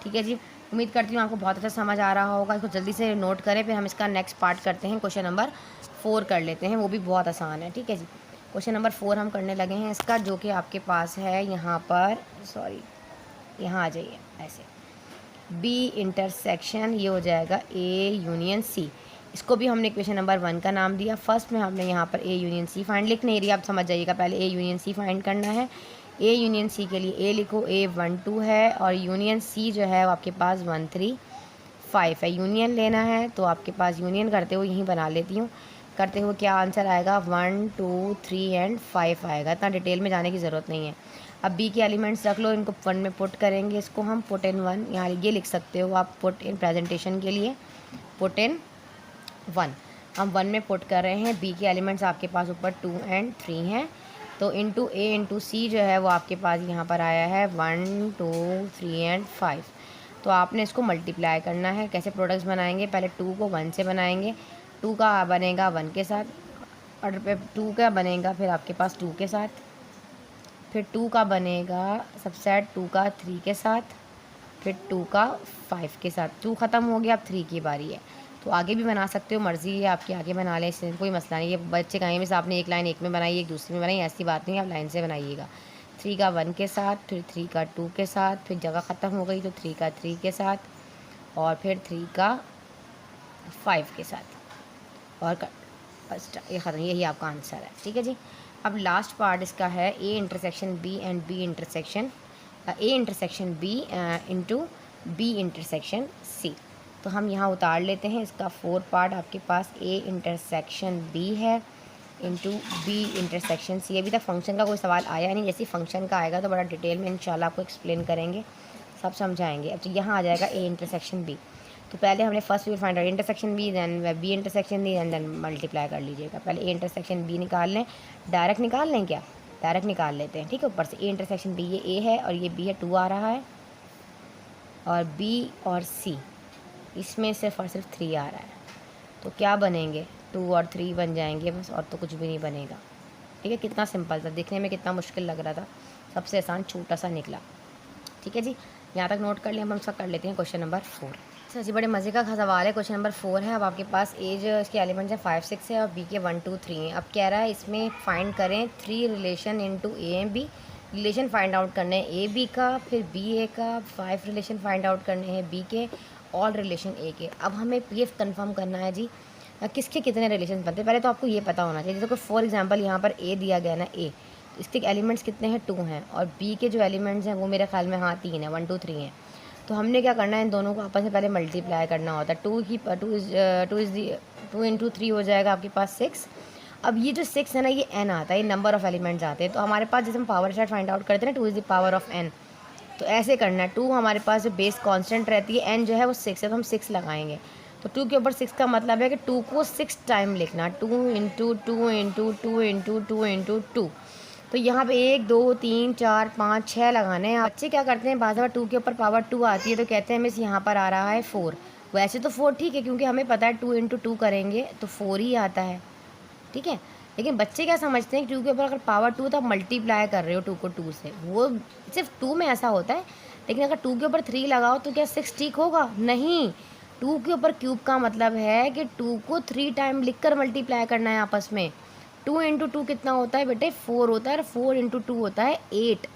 ठीक है जी। उम्मीद करती हूँ आपको बहुत अच्छा समझ आ रहा होगा, इसको जल्दी से नोट करें, फिर हम इसका नेक्स्ट पार्ट करते हैं, क्वेश्चन नंबर 4 कर लेते हैं, वो भी बहुत आसान है, ठीक है जी। क्वेश्चन नंबर 4 हम करने लगे हैं इसका, जो कि आपके पास है यहाँ पर, सॉरी यहाँ आ जाइए ऐसे, बी इंटरसेक्शन, ये हो जाएगा ए यूनियन सी। इसको भी हमने क्वेश्चन नंबर 1 का नाम दिया। फर्स्ट में हमने यहाँ पर ए यूनियन सी फाइंड लिख नहीं रही, आप समझ जाइएगा, पहले ए यूनियन सी फाइंड करना है। ए यूनियन सी के लिए ए लिखो, ए 1 2 है, और यूनियन सी जो है वो आपके पास 1 3 5 है। यूनियन लेना है तो आपके पास यूनियन करते हुए यहीं बना लेती हूँ, करते हुए क्या आंसर आएगा 1 2 3 एंड 5 आएगा, इतना डिटेल में जाने की ज़रूरत नहीं है। अब बी के एलिमेंट्स रख लो, इनको 1 में पुट करेंगे, इसको हम पुट इन 1, यहाँ ये लिख सकते हो आप पुट इन, प्रेजेंटेशन के लिए पुट इन 1, हम 1 में पुट कर रहे हैं। बी के एलिमेंट्स आपके पास ऊपर 2 एंड 3 हैं, तो इंटू ए इंटू सी जो है वो आपके पास यहाँ पर आया है 1 2 3 एंड 5। तो आपने इसको मल्टीप्लाई करना है, कैसे प्रोडक्ट्स बनाएंगे, पहले 2 को 1 से बनाएंगे, 2 का बनेगा 1 के साथ, और 2 का बनेगा फिर आपके पास 2 के साथ, फिर 2 का बनेगा सबसेट 2 का 3 के साथ, फिर 2 का 5 के साथ। 2 ख़त्म हो गया, अब 3 की बारी है, तो आगे भी बना सकते हो, मर्ज़ी है आपकी, आगे बना लें, इससे कोई मसला नहीं है। बच्चे कहेंगे मिस आपने एक लाइन एक में बनाई, एक दूसरी में बनाई, ऐसी बात नहीं है, आप लाइन से बनाइएगा। 3 का 1 के साथ, फिर 3 का 2 के साथ, फिर जगह ख़त्म हो गई तो 3 का 3 के साथ, और फिर 3 का 5 के साथ, और बस ये ख़त्म, यही आपका आंसर है, ठीक है जी। अब लास्ट पार्ट इसका है A intersection B and B intersection, A intersection B into B intersection C. तो हम यहाँ उतार लेते हैं इसका 4 पार्ट, आपके पास ए इंटरसेक्शन बी है इंटू बी इंटरसेक्शन सी। अभी तक फंक्शन का कोई सवाल आया नहीं, जैसे फंक्शन का आएगा तो बड़ा डिटेल में इंशाल्लाह आपको एक्सप्लेन करेंगे, सब समझाएंगे। अब तो यहाँ आ जाएगा ए इंटरसेक्शन बी, तो पहले हमने first will find out intersection B, then B intersection D, and then multiply कर लीजिएगा। पहले ए इंटरसेक्शन बी निकाल लें, डायरेक्ट निकाल लें क्या, डायरेक्ट निकाल लेते हैं, ठीक है। ऊपर से ए इंटरसेक्शन बी, ये ए है और ये बी है, 2 आ रहा है, और बी और सी इसमें सिर्फ और सिर्फ 3 आ रहा है, तो क्या बनेंगे 2 और 3 बन जाएंगे बस, और तो कुछ भी नहीं बनेगा, ठीक है। कितना सिंपल था, देखने में कितना मुश्किल लग रहा था, सबसे आसान छोटा सा निकला, ठीक है जी। यहाँ तक नोट कर लिया, हम सब कर लेते हैं क्वेश्चन नंबर 4। अच्छा जी, बड़े मज़े का सवाल है, क्वेश्चन नंबर 4 है। अब आपके पास ए जो इसके एलिमेंट्स हैं 5 6 है, और बी के 1 2 3 हैं। अब कह रहा है इसमें फाइंड करें 3 relation into A and B, relation find out करने हैं ए बी का, फिर बी ए का, 5 रिलेशन फाइंड आउट करने हैं बी के, ऑल रिलेशन ए के। अब हमें ये कंफर्म करना है जी किसके कितने रिलेशन बनते हैं, पहले तो आपको ये पता होना चाहिए। जैसे फॉर एग्जांपल यहाँ पर ए दिया गया ना, ए, इसके एलिमेंट्स कितने हैं 2 हैं, और बी के जो एलिमेंट्स हैं वो मेरे ख्याल में हाँ 3 है, 1 2 3 हैं। तो हमने क्या करना है, इन दोनों को आपस में पहले मल्टीप्लाई करना होता है। टू इंटू थ्री हो जाएगा आपके पास 6। अब ये जो 6 है ना, ये n आता है, ये नंबर ऑफ़ एलिमेंट्स आते हैं। तो हमारे पास जैसे हम पावर सेट फाइंड आउट करते हैं ना, 2 is the power of n, तो ऐसे करना है। 2 हमारे पास जो बेस कांस्टेंट रहती है, n जो है वो 6 है, तो हम 6 लगाएंगे। तो 2 के ऊपर 6 का मतलब है कि 2 को 6 टाइम लिखना, 2 इंटू 2 इंटू 2 इंटू 2 इंटू 2। तो यहाँ पे 1 2 3 4 5 6 लगाने हैं। बच्चे क्या करते हैं, बाद में 2 के ऊपर पावर 2 आती है तो कहते हैं मिस यहाँ पर आ रहा है 4। वैसे तो 4 ठीक है, क्योंकि हमें पता है 2 इंटू 2 करेंगे तो 4 ही आता है, ठीक है। लेकिन बच्चे क्या समझते हैं कि 2 के ऊपर अगर पावर 2 तो आप मल्टीप्लाई कर रहे हो 2 को 2 से, वो सिर्फ 2 में ऐसा होता है। लेकिन अगर 2 के ऊपर 3 लगाओ तो क्या 6 ठीक होगा? नहीं, 2 के ऊपर क्यूब का मतलब है कि 2 को 3 टाइम लिख कर मल्टीप्लाई करना है आपस में। 2 इंटू 2 कितना होता है बेटे? 4 होता है, और 4 इंटू 2 होता है 8।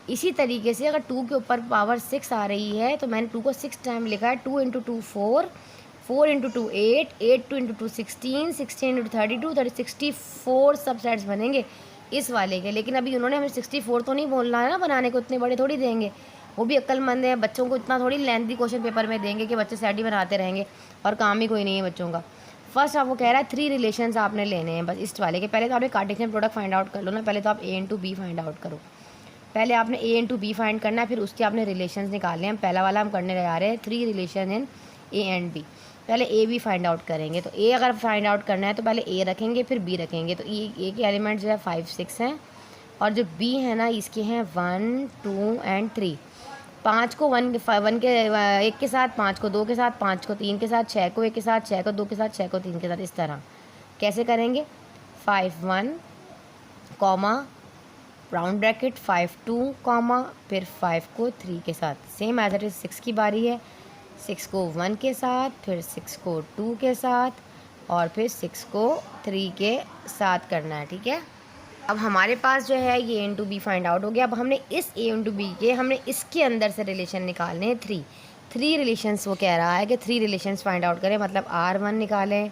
इसी तरीके से अगर 2 के ऊपर पावर 6 आ रही है तो मैंने 2 को 6 टाइम लिखा है। 2 into 2 4, 4 into 2 8, 8 into 2 16, 16 into 32, 64 subsets बनेंगे इस वाले के। लेकिन अभी उन्होंने हमें 64 तो नहीं बोलना है ना बनाने को, इतने बड़े थोड़ी देंगे। वो भी अक्लमंद है, बच्चों को इतना थोड़ी लेंथी क्वेश्चन पेपर में देंगे कि बच्चे सेट ही बनाते रहेंगे और काम ही कोई नहीं है बच्चों का। फर्स्ट आपको कह रहा है 3 रिलेशंस आपने लेने हैं बस इस वाले के। पहले तो आपने कार्टेशियन प्रोडक्ट फाइंड आउट कर लो ना, पहले तो आप a into B find out करो। पहले आपने a इंटू बी फाइंड करना है, फिर उसके आपने रिलेशंस निकालने हैं। पहला वाला हम करने जा रहे हैं 3 relation in a and b। पहले a भी फाइंड आउट करेंगे, तो a अगर फाइंड आउट करना है तो पहले a रखेंगे फिर b रखेंगे। तो a के एलिमेंट जो है 5 6 हैं, और जो b है ना इसके हैं 1 2 एंड 3। 5 को 1 के 1 के साथ, 5 को 2 के साथ, 5 को 3 के साथ, 6 को 1 के साथ, 6 को 2 के साथ, 6 को 3 के साथ। इस तरह कैसे करेंगे? 5 1 कॉमा राउंड ब्रैकेट 5 2 कॉमा फिर 5 को 3 के साथ। सेम एज इट इज़ 6 की बारी है। 6 को 1 के साथ, फिर 6 को 2 के साथ, और फिर 6 को 3 के साथ करना है, ठीक है। अब हमारे पास जो है ये इंटू बी फाइंड आउट हो गया। अब हमने इस ए इंटू बी के हमने इसके अंदर से रिलेशन निकालने हैं 3 रिलेशंस। वो कह रहा है कि 3 रिलेशंस फाइंड आउट करें, मतलब R1 निकालें,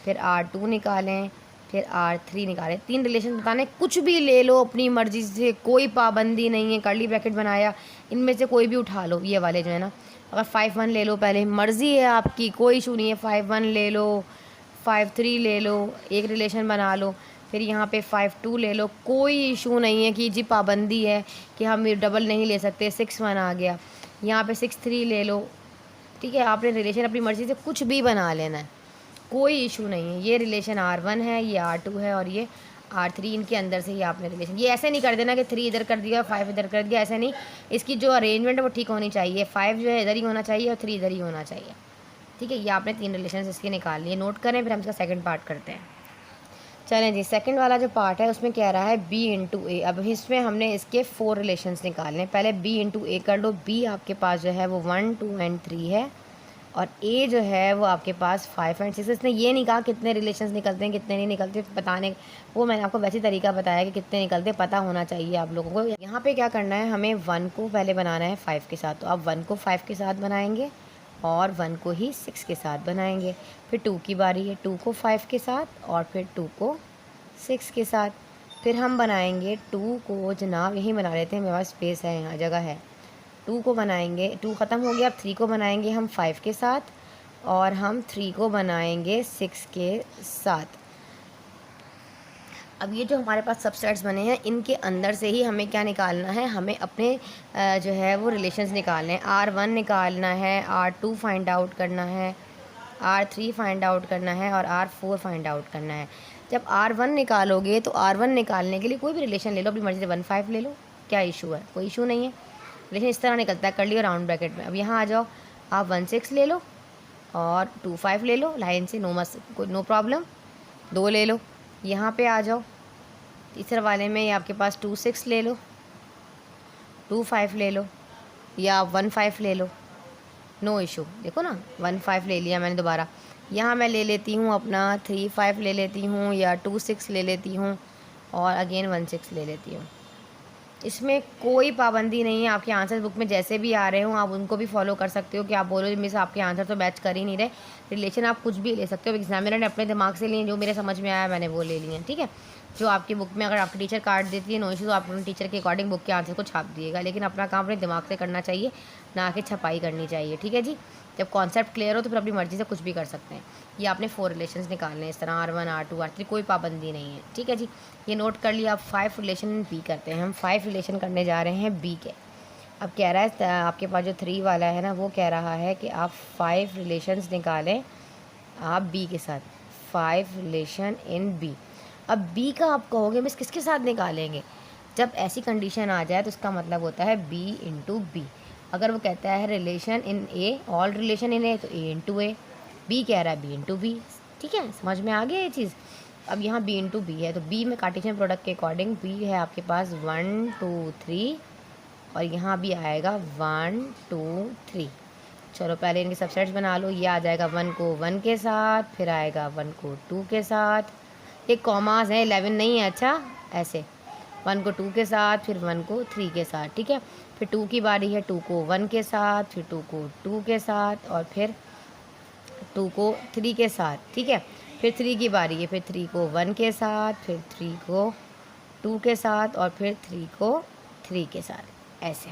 फिर R2 निकालें, फिर R3 निकालें। 3 रिलेशन बताने, कुछ भी ले लो अपनी मर्जी से, कोई पाबंदी नहीं है। कर्ली ब्रैकेट बनाया, इनमें से कोई भी उठा लो, ये वाले जो है ना। अगर 5 1 ले लो, पहले मर्ज़ी है आपकी, कोई इशू नहीं है। 5 1 ले लो, 5 3 ले लो, एक रिलेशन बना लो। फिर यहाँ पे 5 2 ले लो, कोई इशू नहीं है कि जी पाबंदी है कि हम डबल नहीं ले सकते। 6 1 आ गया, यहाँ पे 6 3 ले लो, ठीक है। आपने रिलेशन अपनी मर्ज़ी से कुछ भी बना लेना है, कोई इशू नहीं है। ये रिलेशन R1 है, ये R2 है, और ये R3। इनके अंदर से ही आपने रिलेशन, ये ऐसे नहीं कर देना कि 3 इधर कर दिया 5 इधर कर दिया, ऐसे नहीं। इसकी जो अरेंजमेंट है वो ठीक होनी चाहिए। 5 जो है इधर ही होना चाहिए और 3 इधर ही होना चाहिए, ठीक है। ये आपने 3 रिलेशन इसके निकाल लिए, नोट करें। फिर हम इसका सेकंड पार्ट करते हैं। चलें जी, सेकंड वाला जो पार्ट है उसमें कह रहा है b इंटू ए। अब इसमें हमने इसके 4 रिलेशंस निकालने हैं। पहले b इंटू ए कर लो। b आपके पास जो है वो 1 2 एंड 3 है, और a जो है वो आपके पास 5 एंड 6। इसने ये नहीं कहा कितने रिलेशंस निकलते हैं कितने नहीं निकलते बताने, वो मैंने आपको वैसे तरीका बताया कि कितने निकलते पता होना चाहिए आप लोगों को। यहाँ पे क्या करना है, हमें 1 को पहले बनाना है 5 के साथ। तो आप 1 को 5 के साथ बनाएंगे और 1 को ही 6 के साथ बनाएंगे। फिर 2 की बारी है, 2 को 5 के साथ और फिर 2 को 6 के साथ। फिर हम बनाएंगे 2 को, जनाब यही बना लेते हैं, मेरे पास स्पेस है, यहाँ जगह है। 2 को बनाएंगे, 2 ख़त्म हो गया। अब 3 को बनाएंगे हम 5 के साथ, और हम 3 को बनाएंगे 6 के साथ। अब ये जो हमारे पास सबसेट्स बने हैं, इनके अंदर से ही हमें क्या निकालना है, हमें अपने जो है वो रिलेशंस निकालने हैं। R1 निकालना है, R2 फाइंड आउट करना है, R3 फाइंड आउट करना है, और R4 फाइंड आउट करना है। जब R1 निकालोगे तो R1 निकालने के लिए कोई भी रिलेशन ले लो, अपनी मर्ज़ी से 1 5 ले लो, क्या इशू है? कोई इशू नहीं है। रिलेशन इस तरह निकलता है, कर लिया राउंड ब्रैकेट में। अब यहाँ आ जाओ, आप 1 6 ले लो और 2 5 ले लो, लाइन से, नो प्रॉब्लम। 2 ले लो। यहाँ पे आ जाओ, तीसरे वाले में आपके पास 2 6 ले लो, 2 5 ले लो, या 1 5 ले लो, नो इशू। देखो ना, 1 5 ले लिया मैंने दोबारा। यहाँ मैं ले लेती हूँ अपना 3 5 ले लेती हूँ, या 2 6 ले लेती हूँ, और अगेन 1 6 ले लेती हूँ। इसमें कोई पाबंदी नहीं है। आपके आंसर बुक में जैसे भी आ रहे हो आप उनको भी फॉलो कर सकते हो, कि आप बोलो मिस आपके आंसर तो मैच कर ही नहीं रहे। रिलेशन आप कुछ भी ले सकते हो, एग्जामिनर ने अपने दिमाग से लिए, जो मेरे समझ में आया मैंने वो ले लिए, ठीक है। जो आपकी बुक में अगर आपकी टीचर काट देती है, नो इशू, तो आप अपने टीचर के अकॉर्डिंग बुक के आंसर को छाप दिएगा, लेकिन अपना काम अपने दिमाग से करना चाहिए। ना कि छपाई करनी चाहिए, ठीक है जी। जब कॉन्सेप्ट क्लियर हो तो फिर अपनी मर्ज़ी से कुछ भी कर सकते हैं। ये आपने 4 रिलेशंस निकालने हैं इस तरह, R1 R2 R3, कोई पाबंदी नहीं है, ठीक है जी। ये नोट कर लिया। अब 5 रिलेशन इन बी करते हैं। हम 5 रिलेशन करने जा रहे हैं बी के। अब कह रहा है आपके पास जो 3 वाला है ना, वो कह रहा है कि आप 5 रिलेशंस निकालें आप बी के साथ, 5 रिलेशन इन बी। अब बी का आप कहोगे मिस किसके साथ निकालेंगे? जब ऐसी कंडीशन आ जाए तो उसका मतलब होता है बी इंटू बी। अगर वो कहता है relation in A, all relation in A, तो ए इंटू ए। बी कह रहा है बी इंटू बी, ठीक है, समझ में आ गया ये चीज़। अब यहाँ बी इंटू बी है तो बी में कार्टेशियन प्रोडक्ट के अकॉर्डिंग बी है आपके पास 1 2 3 और यहाँ भी आएगा 1 2 3। चलो पहले इनके सबसेट्स बना लो। ये आ जाएगा 1 को 1 के साथ, फिर आएगा 1 को 2 के साथ। ये कॉमास है, 11 नहीं है, अच्छा ऐसे 1 को 2 के साथ, फिर 1 को 3 के साथ, ठीक है। फिर 2 की बारी है, 2 को 1 के साथ, फिर 2 को 2 के साथ और फिर 2 को 3 के साथ, ठीक है। फिर 3 की बारी है, फिर 3 को 1 के साथ, फिर 3 को 2 के साथ और फिर 3 को 3 के साथ, ऐसे,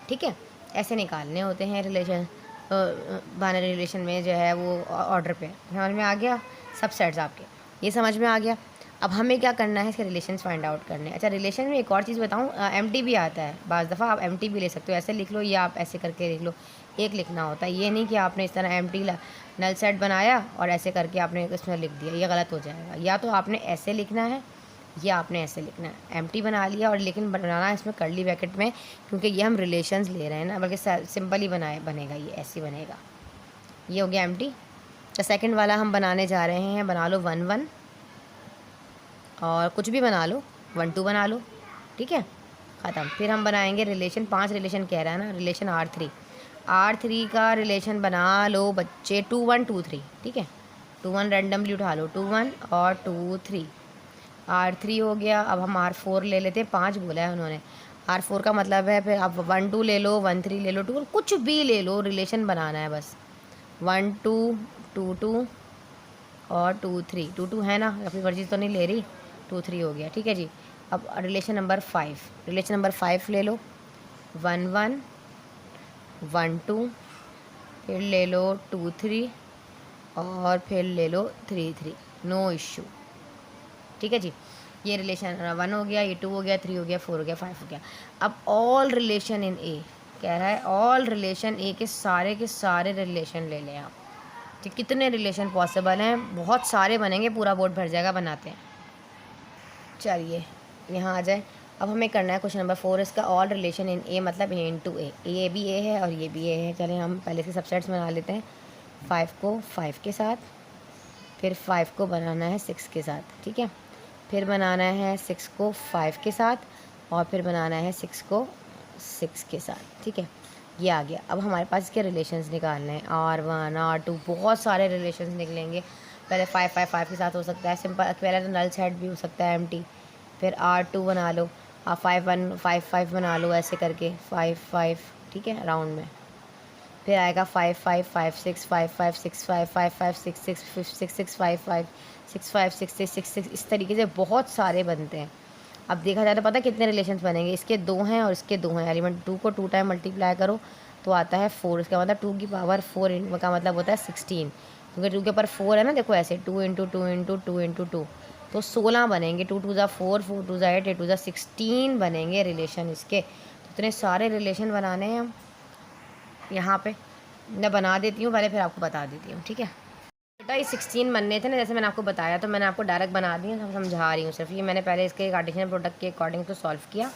ठीक है। ऐसे निकालने होते हैं रिलेशन। बाइनरी रिलेशन में जो है वो ऑर्डर पे। समझ में आ गया? सबसेट्स आपके ये समझ में आ गया। अब हमें क्या करना है, इसके रिलेशंस फाइंड आउट करने हैं। अच्छा रिलेशन में एक और चीज़ बताऊँ, एम्प्टी भी आता है बाज़ दफ़ा। आप एम्प्टी भी ले सकते हो, ऐसे लिख लो या आप ऐसे करके लिख लो। एक लिखना होता है, ये नहीं कि आपने इस तरह एम्प्टी नल सेट बनाया और ऐसे करके आपने इसमें लिख दिया, ये गलत हो जाएगा। या तो आपने ऐसे लिखना है या आपने ऐसे लिखना है। एम्प्टी बना लिया और लेकिन बनाना इसमें कर्ली ब्रैकेट में, क्योंकि ये हम रिलेशंस ले रहे हैं ना, बल्कि सिंपल ही बनेगा, ये ऐसे बनेगा। ये हो गया एम्प्टी। तो सेकंड वाला हम बनाने जा रहे हैं, बना लो 1 1 और कुछ भी बना लो, 1 2 बना लो, ठीक है, ख़त्म। फिर हम बनाएंगे रिलेशन, 5 रिलेशन कह रहा है ना, रिलेशन R3 का रिलेशन बना लो बच्चे 2 1 2 3, ठीक है। 2 1 रैंडमली उठा लो, 2 1 और 2 3। R3 हो गया। अब हम R4 ले लेते हैं, 5 बोला है उन्होंने। R4 का मतलब है फिर आप 1 2 ले लो, 1 3 ले लो, 2 कुछ भी ले लो, रिलेशन बनाना है बस। 1 2 2 2 और 2 3, 2 2 है ना, अपनी मर्जी तो नहीं ले रही, 2 3 हो गया, ठीक है जी। अब रिलेशन नंबर 5 ले लो, 1 1 1 2, फिर ले लो 2 3 और फिर ले लो 3 3, नो इश्यू, ठीक है जी। ये रिलेशन 1 हो गया, ये 2 हो गया, 3 हो गया, 4 हो गया, 5 हो गया। अब ऑल रिलेशन इन ए कह रहा है, ऑल रिलेशन ए के सारे रिलेशन ले लें आप। तो कितने रिलेशन पॉसिबल हैं? बहुत सारे बनेंगे, पूरा बोर्ड भर जाएगा, बनाते हैं। चलिए यहाँ आ जाए। अब हमें करना है क्वेश्चन नंबर 4, इसका ऑल रिलेशन इन ए मतलब ए इंटू ए, ये भी ए है और ये भी ए है। चलिए हम पहले इसके सबसेट्स बना लेते हैं। 5 को 5 के साथ, फिर 5 को बनाना है 6 के साथ, ठीक है। फिर बनाना है 6 को 5 के साथ और फिर बनाना है 6 को 6 के साथ, ठीक है। ये आ गया। अब हमारे पास इसके रिलेशंस निकालने हैं, R1 R2, बहुत सारे रिलेशंस निकलेंगे। पहले 5 5 5 के साथ हो सकता है सिंपल, पहले तो नल सेट भी हो सकता है एम्प्टी। फिर R2 बना लो, आप 5 1 5 5 बना लो ऐसे करके 5 5, ठीक है, राउंड में। फिर आएगा 5 5 5 6 5 5 6 5 5 5 6 6 6 6 5 5 6 5 6 6 6 6, इस तरीके से बहुत सारे बनते हैं। अब देखा जाए तो पता है कितने रिलेशंस बनेंगे, इसके 2 हैं और इसके 2 हैं। एलिमेंट 2 को 2 टाइम मल्टीप्लाई करो तो आता है 4, इसका मतलब 2 की पावर 4 का मतलब होता है 16, क्योंकि 2 के ऊपर 4 है ना, देखो ऐसे 2 इंटू 2 इंटू 2 इंटू 2, तो 16 बनेंगे। 2 2 ज़ा 4, 4 2 ज़ा 8, 8 2 ज़ा 16 बनेंगे रिलेशन इसके। तो इतने सारे रिलेशन बनाने हैं हम। यहाँ पे मैं बना देती हूँ पहले, फिर आपको बता देती हूँ, ठीक है बेटा। ये 16 बनने थे ना, जैसे मैंने आपको बताया, तो मैंने आपको डायरेक्ट बना दिए, तो समझा रही हूँ सिर्फ। ये मैंने पहले इसके कार्टेशियन प्रोडक्ट के अकॉर्डिंग तो सॉल्व किया,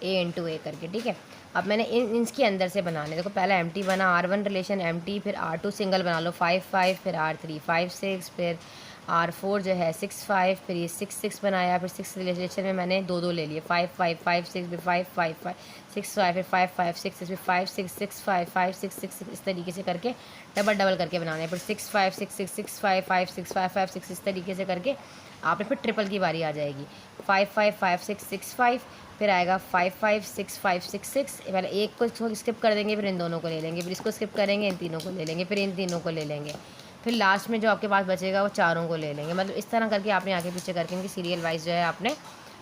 ए इंटू ए करके, ठीक है। अब मैंने इसके अंदर से बनाने, देखो पहले एम्प्टी बना, R1 रिलेशन एम्प्टी, फिर R2 सिंगल बना लो 5 5, फिर R3 5 6, फिर R4 जो है 6 5, फिर ये 6 6 बनाया, फिर 6 रिलेशन में मैंने 2 2 ले लिए, 5 5 5 6, फिर 5 5 5 6 5, फिर 5 5 6 6, फिर 5 6 6 5 5 6 6 6, इस तरीके से करके डबल करके बनाने। फिर 6 5 6 6 6 5 5 6 5 5 6, इस तरीके से करके आपने फिर ट्रिपल की बारी आ जाएगी। 5 5 5 6 6 5, फिर आएगा 5 5 6 5 6 6, पहले एक को स्किप कर देंगे, फिर इन दोनों को ले लेंगे, फिर इसको स्किप करेंगे, इन तीनों को ले लेंगे, फिर इन तीनों को ले लेंगे, फिर लास्ट में जो आपके पास बचेगा वो चारों को ले लेंगे। मतलब इस तरह करके आपने आगे पीछे करके इनकी सीरियल वाइज जो है आपने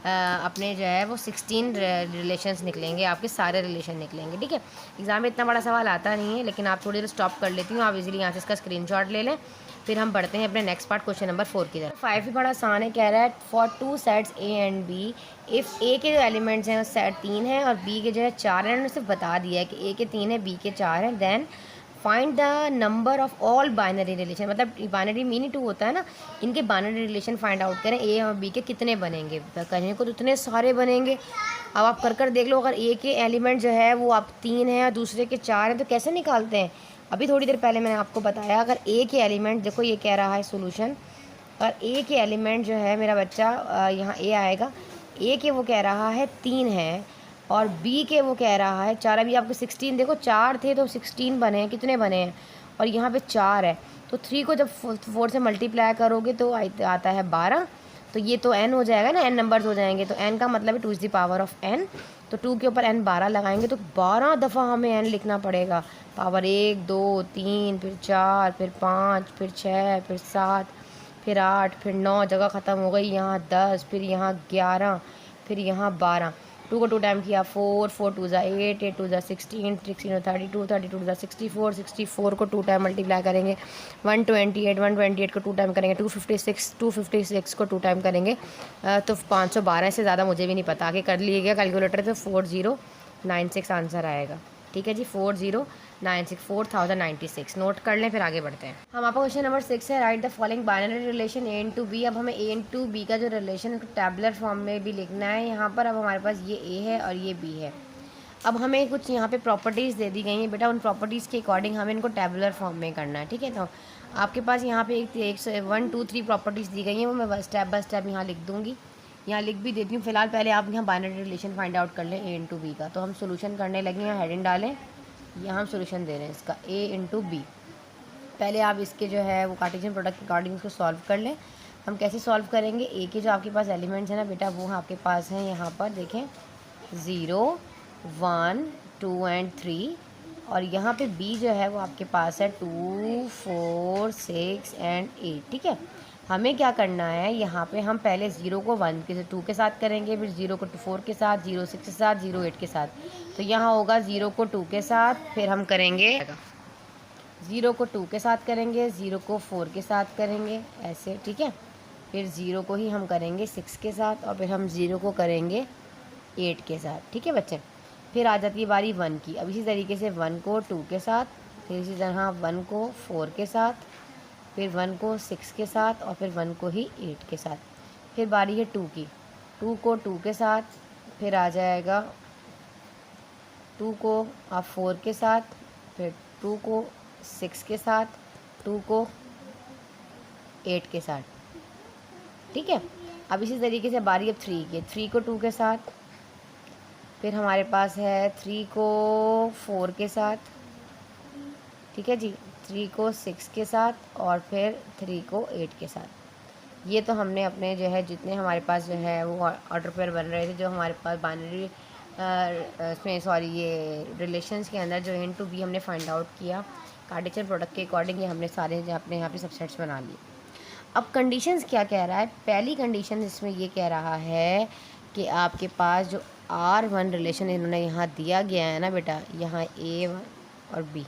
अपने जो है वो 16 रिलेशंस निकलेंगे, आपके सारे रिलेशन निकलेंगे। ठीक है, एग्ज़ाम में इतना बड़ा सवाल आता नहीं है, लेकिन आप थोड़ी देर स्टॉप कर लेती हूँ, आप इजीली यहाँ से इसका स्क्रीनशॉट ले लें। फिर हम बढ़ते हैं अपने नेक्स्ट पार्ट, क्वेश्चन नंबर 4 की तरफ। 5 भी बड़ा आसान है, कह रहा है for 2 sets A and B, if A के जो एलिमेंट्स हैं वो सेट 3 है और बी के जो है 4 हैं, उन्होंने सिर्फ बता दिया है कि ए के 3 है, बी के 4 हैं, then find the number of all binary relation, मतलब बाइनरी मीनी 2 होता है ना, इनके बाइनरी रिलेशन फाइंड आउट करें, ए और बी के कितने बनेंगे। कहने को तो इतने सारे बनेंगे, अब आप कर देख लो, अगर ए के एलिमेंट जो है वो आप 3 हैं और दूसरे के 4 हैं, तो कैसे निकालते हैं। अभी थोड़ी देर पहले मैंने आपको बताया, अगर ए के एलिमेंट, देखो ये कह रहा है सोल्यूशन, और ए के एलिमेंट जो है मेरा बच्चा, यहाँ ए आएगा, ए के वो कह रहा है 3 है और बी के वो कह रहा है 4। अभी आपको 16, देखो 4 थे तो 16 बने हैं, कितने बने हैं, और यहाँ पे 4 है, तो 3 को जब 4 से मल्टीप्लाई करोगे तो आता है 12, तो ये तो n हो जाएगा ना, n नंबर्स हो जाएंगे, तो n का मतलब है 2 द पावर ऑफ n, तो 2 के ऊपर n 12 लगाएंगे तो 12 दफ़ा हमें n लिखना पड़ेगा, पावर 1 2 3 फिर 4 फिर 5 फिर 6 फिर 7 फिर 8 फिर 9, जगह ख़त्म हो गई, यहाँ 10, फिर यहाँ 11, फिर यहाँ 12, 2 को 2 टाइम किया 4, 4 2 8, 8 2 16, 16 32, 32 64, 64 को 2 टाइम मल्टीप्लाई करेंगे 128, 128 को 2 टाइम करेंगे 256, 256 को 2 टाइम करेंगे तो 512 से ज़्यादा मुझे भी नहीं पता, आगे कर लीजिएगा कैलकुलेटर, तो 4096 आंसर आएगा। ठीक है जी, 4096, 4096 नोट कर लें, फिर आगे बढ़ते हैं। हम आपका क्वेश्चन नंबर 6 है, write the following binary relation A to B. अब हमें ए टू बी का जो रिलेशन है टैबुलर फॉर्म में भी लिखना है यहाँ पर। अब हमारे पास ये ए है और ये बी है। अब हमें कुछ यहाँ पे प्रॉपर्टीज़ दे दी गई हैं बेटा, उन प्रॉपर्टीज़ के अकॉर्डिंग हमें इनको टैबुलर फॉर्म में करना है। ठीक है, तो आपके पास यहाँ पे एक 1 2 3 प्रॉपर्टीज़ दी गई हैं, वो मैं स्टेप बाय स्टेप यहाँ लिख दूँगी, यहाँ लिख भी देती हूँ। फिलहाल पहले आप यहाँ बाइनरी रिलेशन फाइंड आउट कर लें ए इंटू बी का। तो हम सोल्यूशन करने लगे, यहाँ हेडिंग डालें, यहाँ हम सोल्यूशन दे रहे हैं इसका ए इंटू बी। पहले आप इसके जो है वो कार्टेशियन प्रोडक्ट के अकॉर्डिंग इसको सॉल्व कर लें। हम कैसे सॉल्व करेंगे, ए के जो आपके पास एलिमेंट्स हैं ना बेटा, वो आपके पास हैं यहाँ पर देखें 0 1 2 एंड 3, और यहाँ पे बी जो है वो आपके पास है 2 4 6 एंड 8। ठीक है, हमें क्या करना है, यहाँ पे हम पहले 0 को 1 के 2 के साथ करेंगे, फिर 0 को 4 के साथ, 0 6 के साथ, 0 8 के साथ। तो यहाँ होगा 0 को 2 के साथ, फिर हम करेंगे 0 को 2 के साथ करेंगे, 0 को 4 के साथ करेंगे ऐसे। ठीक है, फिर 0 को ही हम करेंगे 6 के साथ, और फिर हम 0 को करेंगे 8 के साथ। ठीक है बच्चे, फिर आ जाती है बारी 1 की। अब इसी तरीके से 1 को 2 के साथ, फिर इसी तरह 1 को 4 के साथ, फिर 1 को 6 के साथ, और फिर 1 को ही 8 के साथ। फिर बारी है 2 की, 2 को 2 के साथ, फिर आ जाएगा 2 को आप 4 के साथ, फिर 2 को 6 के साथ, 2 को 8 के साथ। ठीक है, अब इसी तरीके से बारी अब 3 की, 3 को 2 के साथ, फिर हमारे पास है 3 को 4 के साथ। ठीक है जी, 3 को 6 के साथ, और फिर 3 को 8 के साथ। ये तो हमने अपने जो है जितने हमारे पास जो है वो ऑर्डर पेयर बन रहे थे, जो हमारे पास बाइनरी इसमें सॉरी ये रिलेशंस के अंदर जो इन टू बी हमने फाइंड आउट किया कार्टेशियन प्रोडक्ट के अकॉर्डिंग, ये हमने सारे जो अपने यहाँ पे सबसेट्स बना लिए। अब कंडीशंस क्या कह रहा है, पहली कंडीशन इसमें ये कह रहा है कि आपके पास जो R1 रिलेशन इन्होंने यहाँ दिया गया है ना बेटा, यहाँ A और B,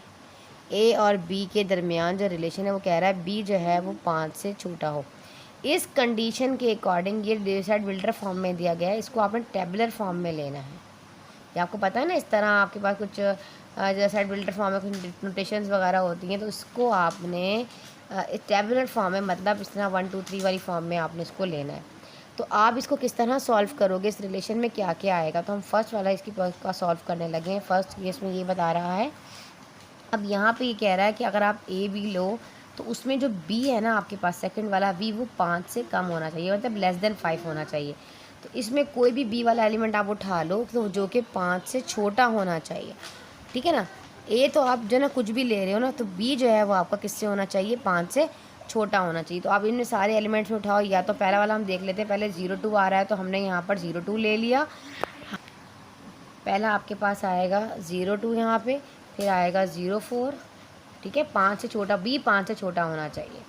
A और B के दरमियान जो रिलेशन है वो कह रहा है B जो है वो 5 से छोटा हो। इस कंडीशन के अकॉर्डिंग ये डेसाइड बिल्डर फॉर्म में दिया गया है, इसको आपने टेबुलर फॉर्म में लेना है। ये आपको पता है ना, इस तरह आपके पास कुछ डेसाइड बिल्डर फॉर्म में कुछ नोटेशंस वगैरह होती हैं, तो इसको आपने टेबुलर फॉर्म में, मतलब इस तरह 1 2 3 वाली फॉर्म में आपने इसको लेना है। तो आप इसको किस तरह सॉल्व करोगे, इस रिलेशन में क्या क्या आएगा, तो हम फर्स्ट वाला इसकी का सॉल्व करने लगे हैं। फर्स्ट ये इसमें ये बता रहा है, अब यहाँ पे ये कह रहा है कि अगर आप ए बी लो तो उसमें जो बी है ना आपके पास सेकंड वाला बी, वो 5 से कम होना चाहिए, मतलब लेस देन 5 होना चाहिए। तो इसमें कोई भी बी वाला एलिमेंट आप उठा लो तो जो कि 5 से छोटा होना चाहिए। ठीक है ना, ए तो आप जो ना कुछ भी ले रहे हो ना, तो बी जो है वो आपका किससे होना चाहिए, 5 से छोटा होना चाहिए। तो आप इनमें सारे एलिमेंट्स में उठाओ, या तो पहला वाला हम देख लेते हैं, पहले 0 2 आ रहा है तो हमने यहाँ पर 0 2 ले लिया। पहला आपके पास आएगा 0 2 यहाँ पे, फिर आएगा 0 4। ठीक है, 5 से छोटा, बी 5 से छोटा होना चाहिए,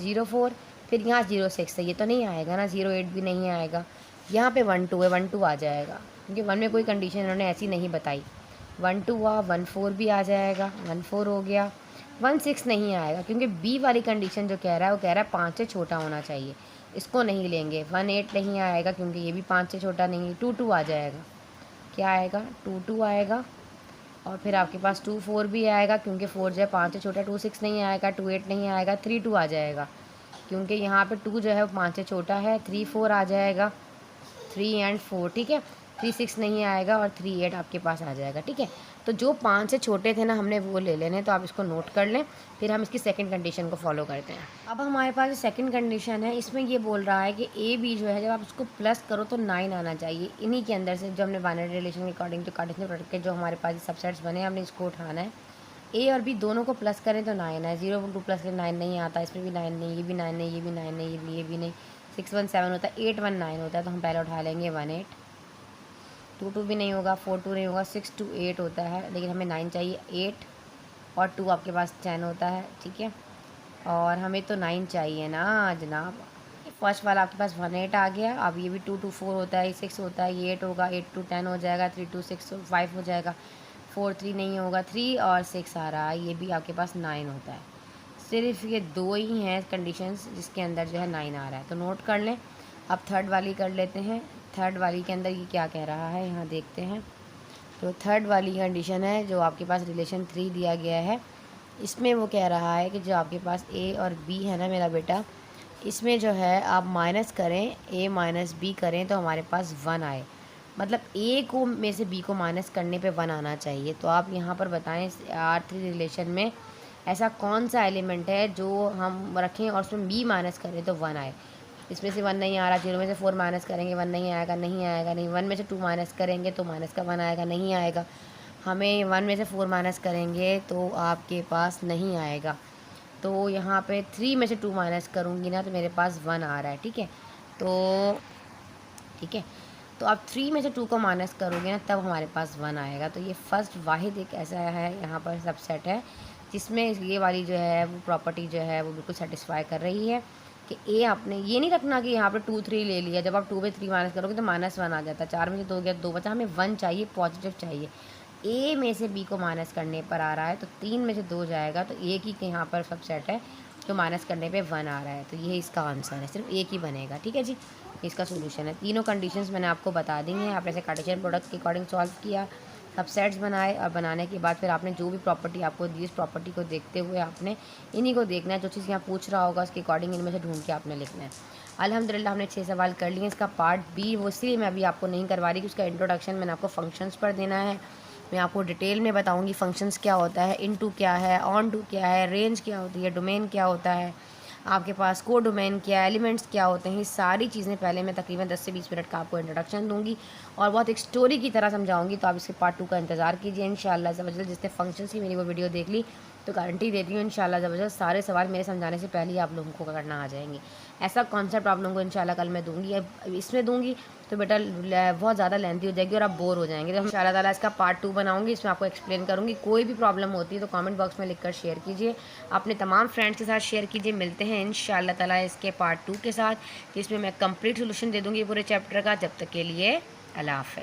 0 4। फिर यहाँ 0 6 है, ये तो नहीं आएगा ना, 0 8 भी नहीं आएगा। यहाँ पे 1 2 है, 1 2 आ जाएगा क्योंकि 1 में कोई कंडीशन इन्होंने ऐसी नहीं बताई। 1 2 हुआ, 1 4 भी आ जाएगा, 1 4 हो गया। 1 6 नहीं आएगा क्योंकि बी वाली कंडीशन जो कह रहा है वो कह रहा है 5 से छोटा होना चाहिए, इसको नहीं लेंगे। 1 8 नहीं आएगा क्योंकि ये भी 5 से छोटा नहीं है। 2 2 आ जाएगा, क्या आएगा 2 2 आएगा। और फिर आपके पास 2 4 भी आएगा क्योंकि 4 जो है 5 से छोटा। 2 6 नहीं आएगा, 2 8 नहीं आएगा। 3 2 आ जाएगा क्योंकि यहाँ पे 2 जो है वो 5 से छोटा है। 3 4 आ जाएगा, 3 एंड 4, ठीक है। 3 6 नहीं आएगा और 3 8 आपके पास आ जाएगा, ठीक है। तो जो 5 से छोटे थे ना हमने वो ले लेने, तो आप इसको नोट कर लें। फिर हम इसकी सेकंड कंडीशन को फॉलो करते हैं। अब हमारे पास सेकंड कंडीशन है, इसमें ये बोल रहा है कि ए बी जो है जब आप इसको प्लस करो तो 9 आना चाहिए। इन्हीं के अंदर से जो हमने बाइनरी रिलेशन के अकॉर्डिंग जो कार्टेशियन प्रोडक्ट के जो हमारे पास सबसेट्स बने हमने इसको उठाना है। ए और बी दोनों को प्लस करें तो 9 है। 0 2 प्लस करें 9 नहीं आता, इसमें भी 9 नहीं, ये भी 9 नहीं, ये भी 9 नहीं, ये भी नहीं। 6 1 7 होता है, 8 1 9 होता है, तो हम पहले उठा लेंगे 1 8। 2 2 भी नहीं होगा, 4 2 नहीं होगा, 6 2 8 होता है, लेकिन हमें 9 चाहिए। 8 और 2 आपके पास 10 होता है, ठीक है। और हमें तो 9 चाहिए ना जनाब। फर्स्ट वाला आपके पास 1 8 आ गया। अब ये भी 2 2 4 होता है, 6 होता है, ये 8 होगा, 8 2 10 हो जाएगा, 3 2 6 5 हो जाएगा, 4 3 नहीं होगा, 3 और 6 आ रहा है, ये भी आपके पास 9 होता है। सिर्फ ये दो ही हैं कंडीशंस जिसके अंदर जो है 9 आ रहा है, तो नोट कर लें। अब थर्ड वाली कर लेते हैं। थर्ड वाली के अंदर ये क्या कह रहा है यहाँ देखते हैं। तो थर्ड वाली कंडीशन है जो आपके पास रिलेशन 3 दिया गया है, इसमें वो कह रहा है कि जो आपके पास ए और बी है ना मेरा बेटा, इसमें जो है आप माइनस करें, ए माइनस बी करें तो हमारे पास 1 आए। मतलब ए को में से बी को माइनस करने पे 1 आना चाहिए। तो आप यहाँ पर बताएं R3 रिलेशन में ऐसा कौन सा एलिमेंट है जो हम रखें और उसमें बी माइनस करें तो 1 आए। इसमें से 1 नहीं आ रहा। 0 में से 4 माइनस करेंगे 1 नहीं आएगा, नहीं आएगा नहीं। 1 में से 2 माइनस करेंगे तो माइनस का 1 आएगा, नहीं आएगा। हमें 1 में से 4 माइनस करेंगे तो आपके पास नहीं आएगा। तो यहाँ पे 3 में से 2 माइनस करूँगी ना तो मेरे पास 1 आ रहा है, ठीक है। तो ठीक है, तो आप 3 में से 2 को माइनस करोगे ना तब हमारे पास 1 आएगा। तो ये फर्स्ट वाहिद एक ऐसा है यहाँ पर सबसेट है जिसमें ये वाली जो है वो प्रॉपर्टी जो है वो बिल्कुल सेटिस्फाई कर रही है कि ए आपने ये नहीं रखना कि यहाँ पर 2 3 ले लिया। जब आप 2 में 3 माइनस करोगे तो -1 आ जाता है। 4 में से 2 गया 2 बचा, हमें 1 चाहिए, पॉजिटिव चाहिए। ए में से बी को माइनस करने पर आ रहा है तो 3 में से 2 जाएगा, तो एक ही यहाँ पर सबसेट है जो माइनस करने पे 1 आ रहा है। तो ये इसका आंसर है, सिर्फ एक ही बनेगा, ठीक है जी। इसका सोल्यूशन है। तीनों कंडीशंस मैंने आपको बता दी हैं। आपने इसे कार्टेशियन प्रोडक्ट के अकॉर्डिंग सॉल्व किया, सबसेट्स बनाए और बनाने के बाद फिर आपने जो भी प्रॉपर्टी आपको दी उस प्रॉपर्टी को देखते हुए आपने इन्हीं को देखना है। जो चीज़ यहाँ पूछ रहा होगा उसके अकॉर्डिंग इनमें से ढूंढ के आपने लिखना है। अल्हम्दुलिल्लाह हमने 6 सवाल कर लिए। इसका पार्ट बी वो इसलिए मैं अभी आपको नहीं करवा रही कि उसका इंट्रोडक्शन मैंने आपको फंक्शंस पर देना है। मैं आपको डिटेल में बताऊंगी फंक्शंस क्या होता है, इनटू क्या है, ऑन टू क्या है, रेंज क्या होती है, डोमेन क्या होता है, आपके पास को डोमेन क्या है, एलिमेंट्स क्या होते हैं। ये सारी चीज़ें पहले मैं तकरीबन 10 से 20 मिनट का आपको इंट्रोडक्शन दूंगी और बहुत एक स्टोरी की तरह समझाऊंगी। तो आप इसके पार्ट 2 का इंतज़ार कीजिए इंशाअल्लाह ज़बरदस्त। जिसने फंक्शंस की मेरी वो वीडियो देख ली तो गारंटी देती हूँ इंशाअल्लाह ज़बरदस्त सारे सवाल मेरे समझाने से पहले ही आप लोगों को करना आ जाएंगे। ऐसा कॉन्सेप्ट आप लोगों को इंशाअल्लाह कल मैं दूंगी। अब इसमें दूंगी तो बेटा बहुत ज़्यादा लेंथी हो जाएगी और आप बोर हो जाएंगे। तो हम इंशाअल्लाह ताला इसका पार्ट 2 बनाऊंगी, इसमें आपको एक्सप्लेन करूँगी। कोई भी प्रॉब्लम होती है तो कमेंट बॉक्स में लिखकर शेयर कीजिए, अपने तमाम फ्रेंड्स के साथ शेयर कीजिए। मिलते हैं इंशाअल्लाह ताला इसके पार्ट 2 के साथ, जिसमें मैं कंप्लीट सोल्यूशन दे दूँगी पूरे चैप्टर का। जब तक के लिए अल्लाह हाफ़िज़।